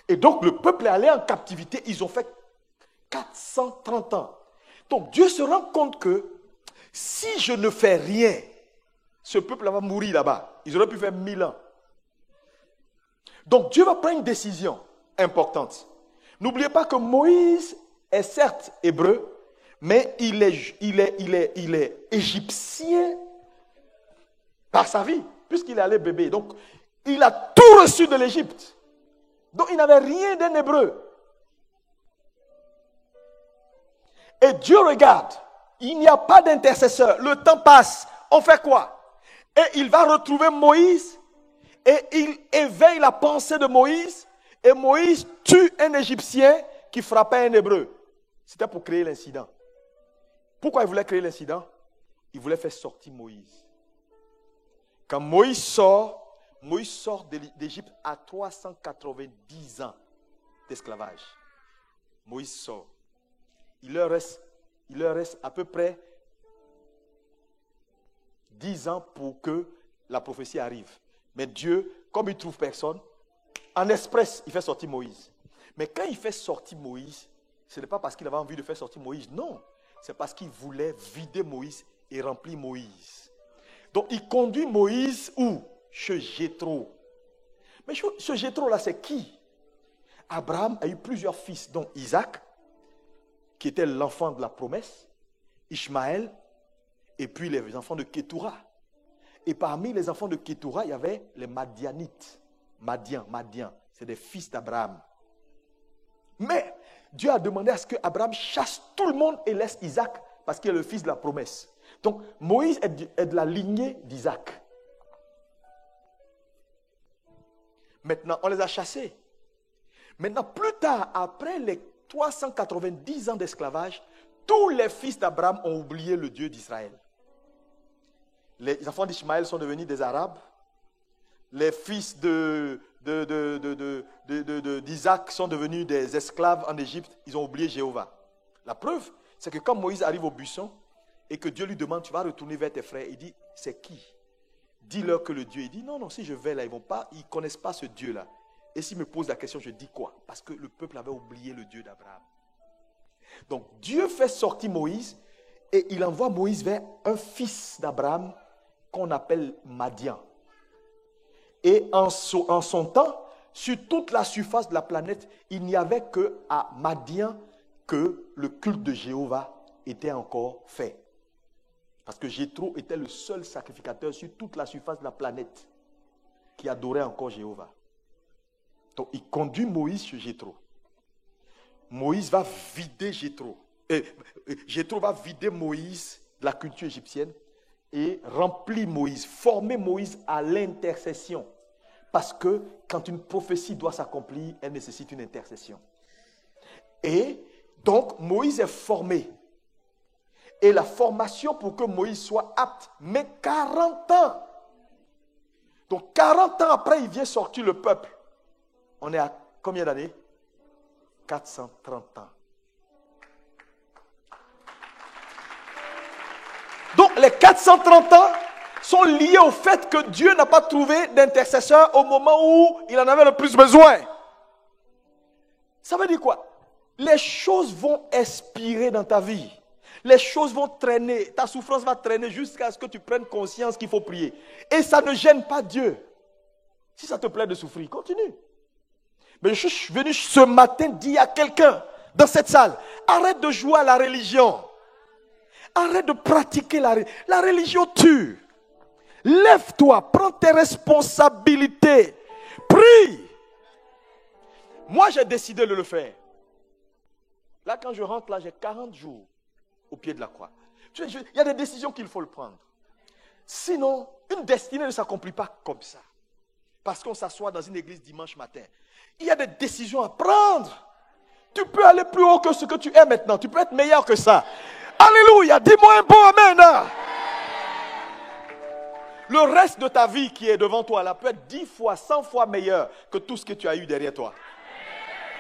Speaker 3: Et donc le peuple est allé en captivité, ils ont fait 430 ans. Donc Dieu se rend compte que si je ne fais rien, ce peuple va mourir là-bas. Ils auraient pu faire 1000 ans. Donc Dieu va prendre une décision importante. N'oubliez pas que Moïse est certes hébreu, mais il est égyptien par sa vie. puisqu'il est allé bébé. Donc, il a tout reçu de l'Égypte. Donc, il n'avait rien d'un hébreu. Et Dieu regarde. Il n'y a pas d'intercesseur. Le temps passe. On fait quoi? Et il va retrouver Moïse. Et il éveille la pensée de Moïse. Et Moïse tue un Égyptien qui frappait un hébreu. C'était pour créer l'incident. Pourquoi il voulait créer l'incident? Il voulait faire sortir Moïse. Quand Moïse sort d'Égypte à 390 ans d'esclavage. Moïse sort. Il leur reste à peu près 10 ans pour que la prophétie arrive. Mais Dieu, comme il ne trouve personne, en express, il fait sortir Moïse. Mais quand il fait sortir Moïse, ce n'est pas parce qu'il avait envie de faire sortir Moïse, non. C'est parce qu'il voulait vider Moïse et remplir Moïse. Donc il conduit Moïse où? Chez Jéthro. Mais ce Jéthro-là, c'est qui? Abraham a eu plusieurs fils, dont Isaac, qui était l'enfant de la promesse, Ishmaël, et puis les enfants de Kétoura. Et parmi les enfants de Kétoura, il y avait les Madianites. Madian, c'est des fils d'Abraham. Mais Dieu a demandé à ce qu'Abraham chasse tout le monde et laisse Isaac, parce qu'il est le fils de la promesse. Donc Moïse est de la lignée d'Isaac. Maintenant, on les a chassés. Maintenant, plus tard, après les 390 ans d'esclavage, tous les fils d'Abraham ont oublié le Dieu d'Israël. Les enfants d'Ishmaël sont devenus des Arabes. Les fils d'Isaac sont devenus des esclaves en Égypte. Ils ont oublié Jéhovah. La preuve, c'est que quand Moïse arrive au buisson et que Dieu lui demande, tu vas retourner vers tes frères, il dit, c'est qui? Dis-leur que le Dieu. Il dit, non, si je vais là, ils ne connaissent pas ce Dieu-là. Et s'ils me posent la question, je dis quoi? Parce que le peuple avait oublié le Dieu d'Abraham. Donc Dieu fait sortir Moïse et il envoie Moïse vers un fils d'Abraham qu'on appelle Madian. Et en son temps, sur toute la surface de la planète, il n'y avait qu'à Madian que le culte de Jéhovah était encore fait. Parce que Jéthro était le seul sacrificateur sur toute la surface de la planète qui adorait encore Jéhovah. Donc il conduit Moïse chez Jéthro. Moïse va vider Jéthro. Jéthro va vider Moïse de la culture égyptienne et remplir Moïse, former Moïse à l'intercession. Parce que quand une prophétie doit s'accomplir, elle nécessite une intercession. Et donc Moïse est formé. Et la formation pour que Moïse soit apte met 40 ans. Donc 40 ans après, il vient sortir le peuple. On est à combien d'années? 430 ans. Donc les 430 ans sont liés au fait que Dieu n'a pas trouvé d'intercesseur au moment où il en avait le plus besoin. Ça veut dire quoi? Les choses vont expirer dans ta vie. Les choses vont traîner. Ta souffrance va traîner jusqu'à ce que tu prennes conscience qu'il faut prier. Et ça ne gêne pas Dieu. Si ça te plaît de souffrir, continue. Mais je suis venu ce matin dire à quelqu'un dans cette salle, arrête de jouer à la religion. Arrête de pratiquer la religion. La religion tue. Lève-toi, prends tes responsabilités. Prie. Moi, j'ai décidé de le faire. Là, quand je rentre, là, j'ai 40 jours au pied de la croix. Il y a des décisions qu'il faut le prendre. Sinon, une destinée ne s'accomplit pas comme ça. Parce qu'on s'assoit dans une église dimanche matin. Il y a des décisions à prendre. Tu peux aller plus haut que ce que tu es maintenant. Tu peux être meilleur que ça. Alléluia. Dis-moi un bon amen. Le reste de ta vie qui est devant toi là peut être 10 fois, 100 fois meilleur que tout ce que tu as eu derrière toi.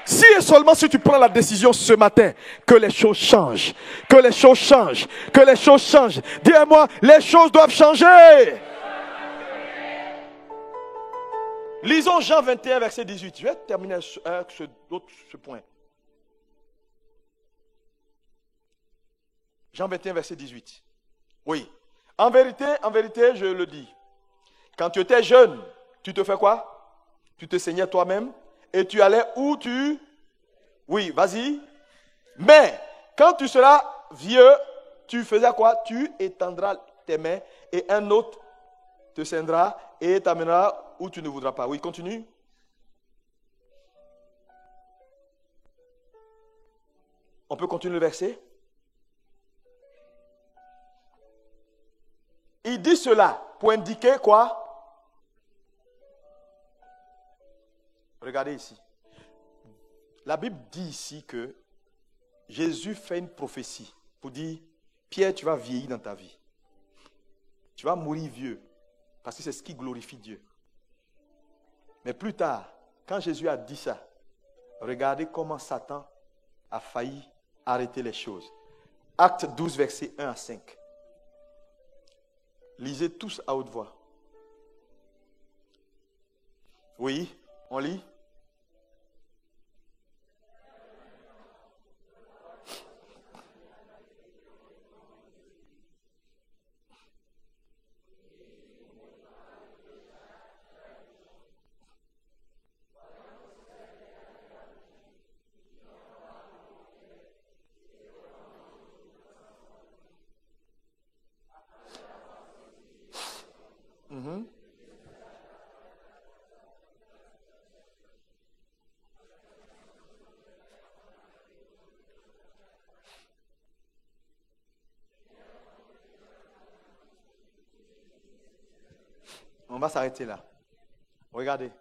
Speaker 3: Si et seulement si tu prends la décision ce matin que les choses changent, que les choses changent, que les choses changent. Dis-moi, les choses doivent changer. Lisons Jean 21, verset 18. Je vais terminer ce point. Jean 21, verset 18. Oui. En vérité, je le dis. Quand tu étais jeune, tu te fais quoi? Tu te saignais toi-même et tu allais où tu... Oui, vas-y. Mais quand tu seras vieux, tu faisais quoi? Tu étendras tes mains et un autre te scindra et t'amènera où tu ne voudras pas. Oui, continue. On peut continuer le verset? Il dit cela pour indiquer quoi? Regardez ici. La Bible dit ici que Jésus fait une prophétie pour dire, Pierre, tu vas vieillir dans ta vie. Tu vas mourir vieux. Parce que c'est ce qui glorifie Dieu. Mais plus tard, quand Jésus a dit ça, regardez comment Satan a failli arrêter les choses. Acte 12, versets 1 à 5. Lisez tous à haute voix. Oui, on lit. On va s'arrêter là. Regardez.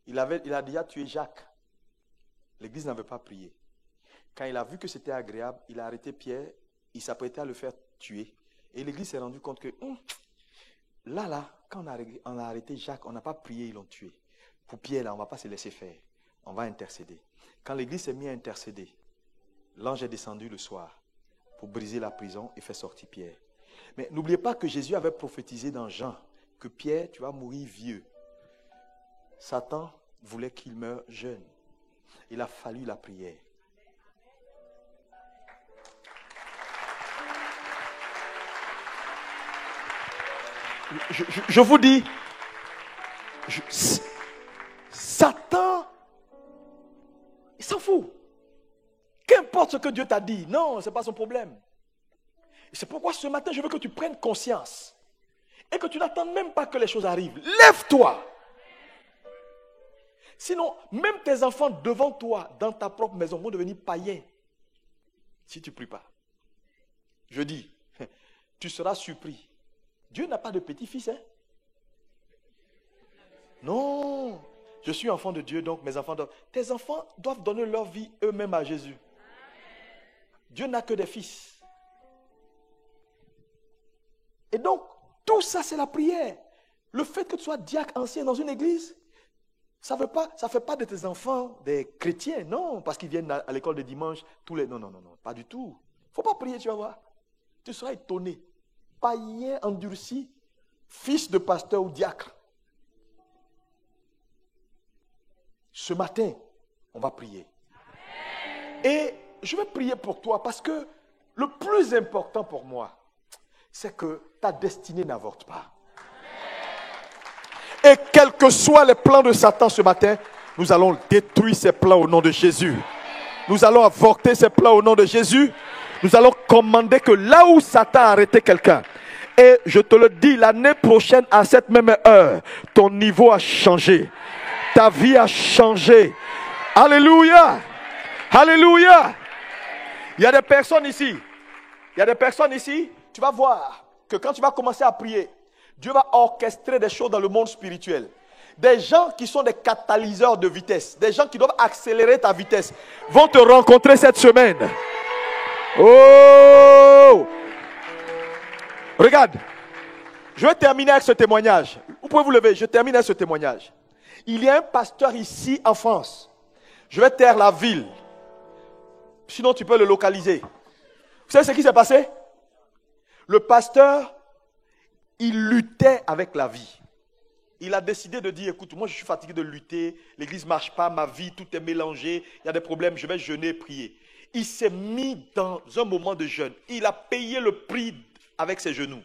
Speaker 3: Il a déjà tué Jacques. L'église n'avait pas prié. Quand il a vu que c'était agréable, il a arrêté Pierre. Il s'apprêtait à le faire tuer. Et l'église s'est rendue compte que là, quand on a arrêté Jacques, on n'a pas prié, ils l'ont tué. Pour Pierre, là, on ne va pas se laisser faire. On va intercéder. Quand l'église s'est mise à intercéder, l'ange est descendu le soir pour briser la prison et faire sortir Pierre. Mais n'oubliez pas que Jésus avait prophétisé dans Jean que Pierre, tu vas mourir vieux. Satan voulait qu'il meure jeune. Il a fallu la prière. Je vous dis, Satan, il s'en fout. Qu'importe ce que Dieu t'a dit, non, ce n'est pas son problème. Et c'est pourquoi ce matin, je veux que tu prennes conscience. Et que tu n'attends même pas que les choses arrivent. Lève-toi. Sinon, même tes enfants devant toi, dans ta propre maison, vont devenir païens. Si tu ne pries pas. Je dis, tu seras surpris. Dieu n'a pas de petit-fils, hein? Non. Je suis enfant de Dieu, donc mes enfants doivent... Tes enfants doivent donner leur vie eux-mêmes à Jésus. Dieu n'a que des fils. Et donc, tout ça, c'est la prière. Le fait que tu sois diacre ancien dans une église, ça ne fait pas de tes enfants des chrétiens, non, parce qu'ils viennent à l'école de dimanche tous les... Non, pas du tout. Il ne faut pas prier, tu vas voir. Tu seras étonné. Païen endurci, fils de pasteur ou diacre. Ce matin, on va prier. Et je vais prier pour toi parce que le plus important pour moi, c'est que ta destinée n'avorte pas. Et quels que soient les plans de Satan ce matin, nous allons détruire ces plans au nom de Jésus. Nous allons avorter ces plans au nom de Jésus. Nous allons commander que là où Satan a arrêté quelqu'un, et je te le dis, l'année prochaine à cette même heure, ton niveau a changé. Ta vie a changé. Alléluia. Alléluia. Il y a des personnes ici. Tu vas voir que quand tu vas commencer à prier, Dieu va orchestrer des choses dans le monde spirituel. Des gens qui sont des catalyseurs de vitesse, des gens qui doivent accélérer ta vitesse, vont te rencontrer cette semaine. Oh! Regarde, je vais terminer avec ce témoignage. Vous pouvez vous lever, je termine avec ce témoignage. Il y a un pasteur ici en France. Je vais taire la ville. Sinon, tu peux le localiser. Vous savez ce qui s'est passé? Le pasteur, il luttait avec la vie. Il a décidé de dire, écoute, moi je suis fatigué de lutter, l'église ne marche pas, ma vie, tout est mélangé, il y a des problèmes, je vais jeûner et prier. Il s'est mis dans un moment de jeûne. Il a payé le prix avec ses genoux.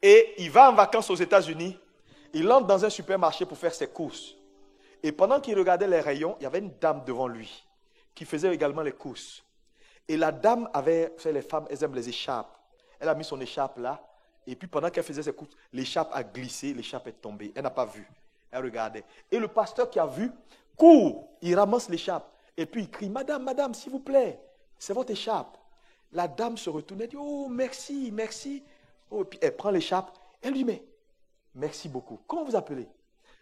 Speaker 3: Et il va en vacances aux États-Unis. Il entre dans un supermarché pour faire ses courses. Et pendant qu'il regardait les rayons, il y avait une dame devant lui qui faisait également les courses. Et la dame avait, vous savez, les femmes, elles aiment les écharpes. Elle a mis son écharpe là Et puis pendant qu'elle faisait ses courses, l'écharpe a glissé, l'écharpe est tombée. Elle n'a pas vu. Elle regardait. Et le pasteur qui a vu, court, il ramasse l'écharpe. Et puis il crie, Madame, Madame, s'il vous plaît, c'est votre écharpe. La dame se retourne et dit, oh, merci, merci. Oh, et puis elle prend l'écharpe, elle lui met, merci beaucoup. Comment vous appelez?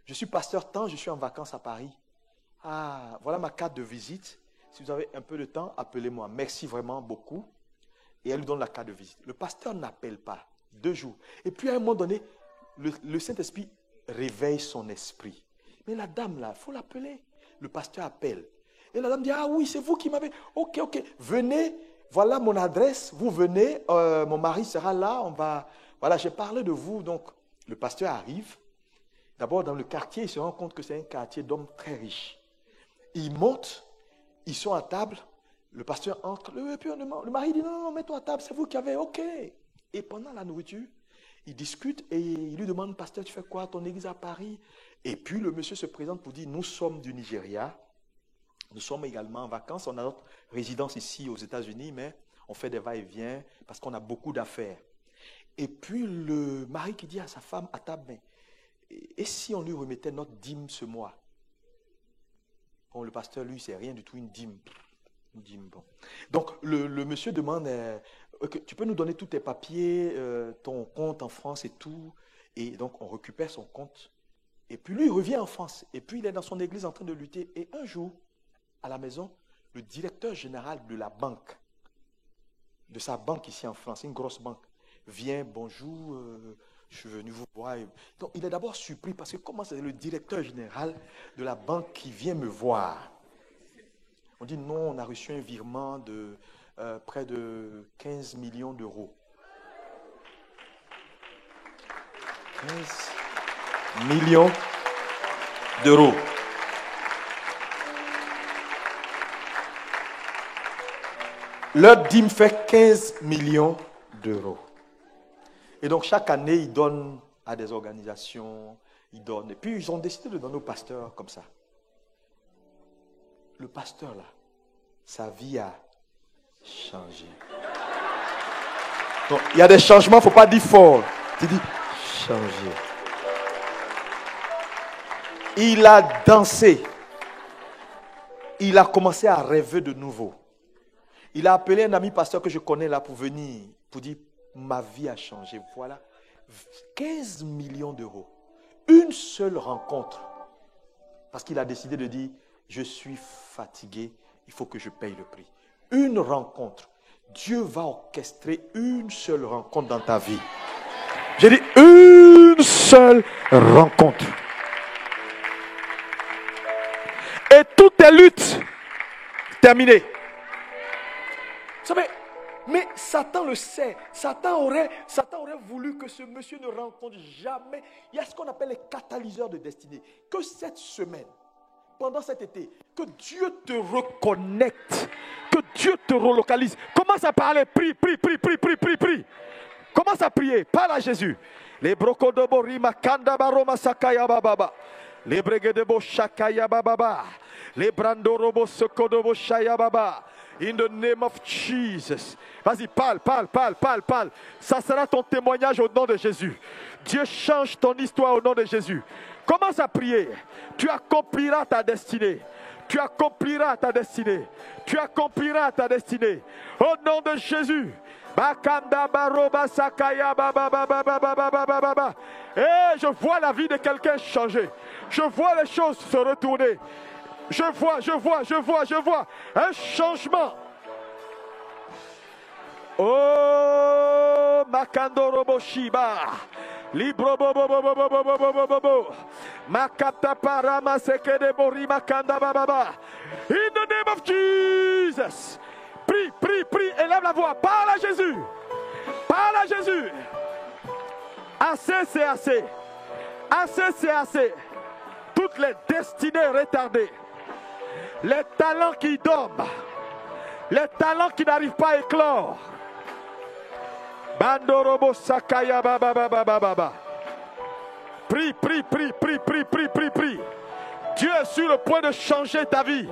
Speaker 3: Je suis pasteur tant, je suis en vacances à Paris. Ah, voilà ma carte de visite. Si vous avez un peu de temps, appelez-moi. Merci vraiment beaucoup. Et elle lui donne la carte de visite. Le pasteur n'appelle pas. 2 jours. Et puis à un moment donné, le Saint-Esprit réveille son esprit. Mais la dame là, il faut l'appeler. Le pasteur appelle. Et la dame dit, ah oui, c'est vous qui m'avez... Ok, venez, voilà mon adresse, vous venez, mon mari sera là, on va... Voilà, j'ai parlé de vous. Donc, le pasteur arrive. D'abord, dans le quartier, il se rend compte que c'est un quartier d'hommes très riches. Il monte, ils sont à table, le pasteur entre, le mari dit, non, mets-toi à table, c'est vous qui avez, ok. Et pendant la nourriture, ils discutent et il lui demande, pasteur, tu fais quoi, ton église à Paris? Et puis le monsieur se présente pour dire, nous sommes du Nigeria, nous sommes également en vacances, on a notre résidence ici aux États-Unis, mais on fait des va-et-vient parce qu'on a beaucoup d'affaires. Et puis le mari qui dit à sa femme à table, mais, et si on lui remettait notre dîme ce mois? Bon, le pasteur, lui, c'est rien du tout, une dîme. Bon. Donc, le monsieur demande, tu peux nous donner tous tes papiers, ton compte en France et tout. Et donc, on récupère son compte. Et puis, lui, il revient en France. Et puis, il est dans son église en train de lutter. Et un jour, à la maison, le directeur général de la banque, de sa banque ici en France, une grosse banque, vient, bonjour, je suis venu vous voir. Donc, il est d'abord surpris parce que comment c'est le directeur général de la banque qui vient me voir? On dit non, on a reçu un virement de près de 15 millions d'euros. 15 millions d'euros. Leur dîme fait 15 millions d'euros. Et donc chaque année, ils donnent à des organisations, ils donnent. Et puis ils ont décidé de donner au pasteur comme ça. Le pasteur là, sa vie a changé. Donc il y a des changements, il ne faut pas dire fort. Tu dis changer. Il a dansé. Il a commencé à rêver de nouveau. Il a appelé un ami pasteur que je connais là pour venir, pour dire ma vie a changé. Voilà, 15 millions d'euros. Une seule rencontre. Parce qu'il a décidé de dire, je suis fatigué, il faut que je paye le prix. Une rencontre. Dieu va orchestrer une seule rencontre dans ta vie. J'ai dit une seule rencontre. Et toutes tes luttes terminées. Vous savez, mais Satan le sait. Satan aurait voulu que ce monsieur ne rencontre jamais. Il y a ce qu'on appelle les catalyseurs de destinée. Que cette semaine, pendant cet été, que Dieu te reconnecte, que Dieu te relocalise. Commence à parler, prie. Commence à prier, parle à Jésus. Les brocodobo rima kanda baroma sakaya bababa. Les bregedebo shakaya bababa. Les brandorobo sokodobo shaya baba. In the name of Jesus. Vas-y, parle. Ça sera ton témoignage au nom de Jésus. Dieu change ton histoire au nom de Jésus. Commence à prier. Tu accompliras ta destinée. Tu accompliras ta destinée. Au nom de Jésus. Et je vois la vie de quelqu'un changer. Je vois les choses se retourner. Je vois un changement. Oh, Makandorobo Shiba. Libro bobo. Makata parama sekede bori makanda baba. In the name of Jesus. Prie. Élève la voix. Parle à Jésus. Assez, c'est assez. Toutes les destinées retardées. Les talents qui dorment. Les talents qui n'arrivent pas à éclore. Bandorobo sakaya baba. Prie. Dieu est sur le point de changer ta vie.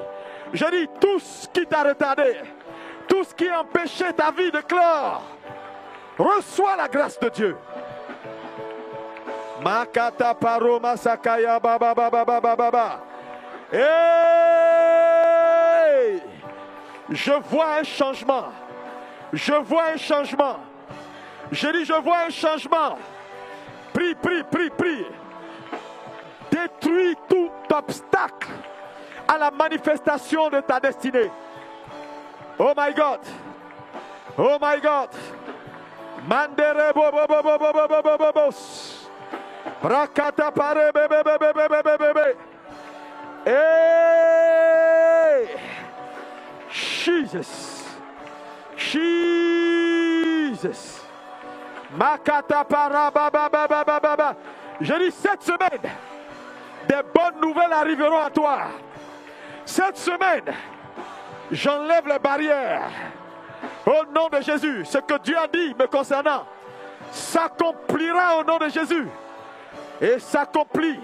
Speaker 3: Je dis tout ce qui t'a retardé, tout ce qui a empêché ta vie de clore,
Speaker 4: Reçois la grâce de Dieu. Makata paroma sakaya baba baba baba baba. Hey! Je vois un changement. Je vois un changement. Je dis, je vois un changement. Prie, prie, prie, prie. Détruis tout obstacle à la manifestation de ta destinée. Oh my God. Oh my God. Mandere bo bo bo bo bo bo bo bo bo bo. Rakata pare be be be be be be be be be. Hey! Jesus. Jesus. Makata para ba ba ba ba ba ba ba. Je dis cette semaine, des bonnes nouvelles arriveront à toi. Cette semaine, j'enlève les barrières. Au nom de Jésus, ce que Dieu a dit me concernant s'accomplira au nom de Jésus. Et s'accomplit.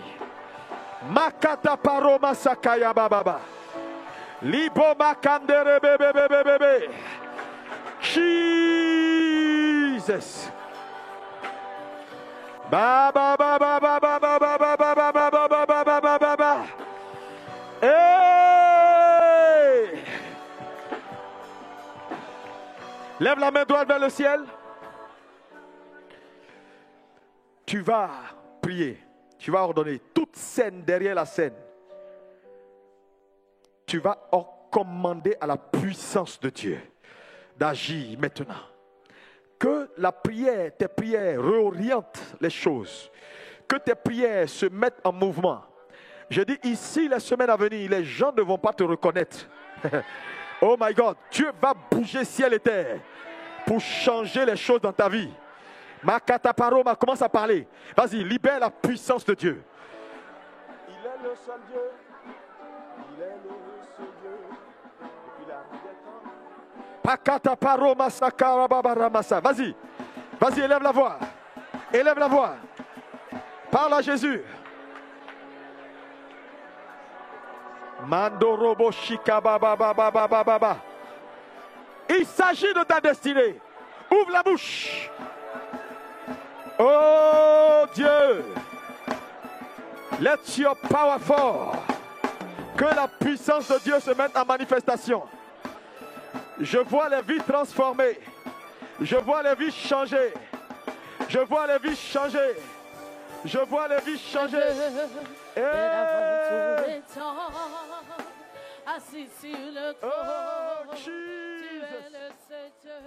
Speaker 4: Makata paroma sakaya bababa. Libo makandere bebe bebe bebe. Jesus. Ba ba ba ba ba ba ba ba ba ba ba ba ba ba ba ba ba ba. Hey! Lève la main droite vers le ciel. Tu vas prier. Tu vas ordonner toute scène derrière la scène. Tu vas commander à la puissance de Dieu d'agir maintenant. Que la prière, tes prières réorientent les choses. Que tes prières se mettent en mouvement. Je dis ici, les semaines à venir, les gens ne vont pas te reconnaître. Oh my God, Dieu va bouger ciel et terre pour changer les choses dans ta vie. Makata Paroma, commence à parler. Vas-y, libère la puissance de Dieu. Il est le seul Dieu. Il est le seul Dieu. Depuis la nuit des temps. Pakata Paroma Sakara Babaramasa. Vas-y, vas-y, élève la voix. Élève la voix. Parle à Jésus. Mandorobo Shika Baba Baba Baba Baba. Il s'agit de ta destinée. Ouvre la bouche. Oh Dieu, let your power fall. Que la puissance de Dieu se mette en manifestation. Je vois les vies transformées. Je vois les vies changer. Je vois les vies changer. Je vois les vies changer.
Speaker 1: Assis sur le trône, tu es le Seigneur.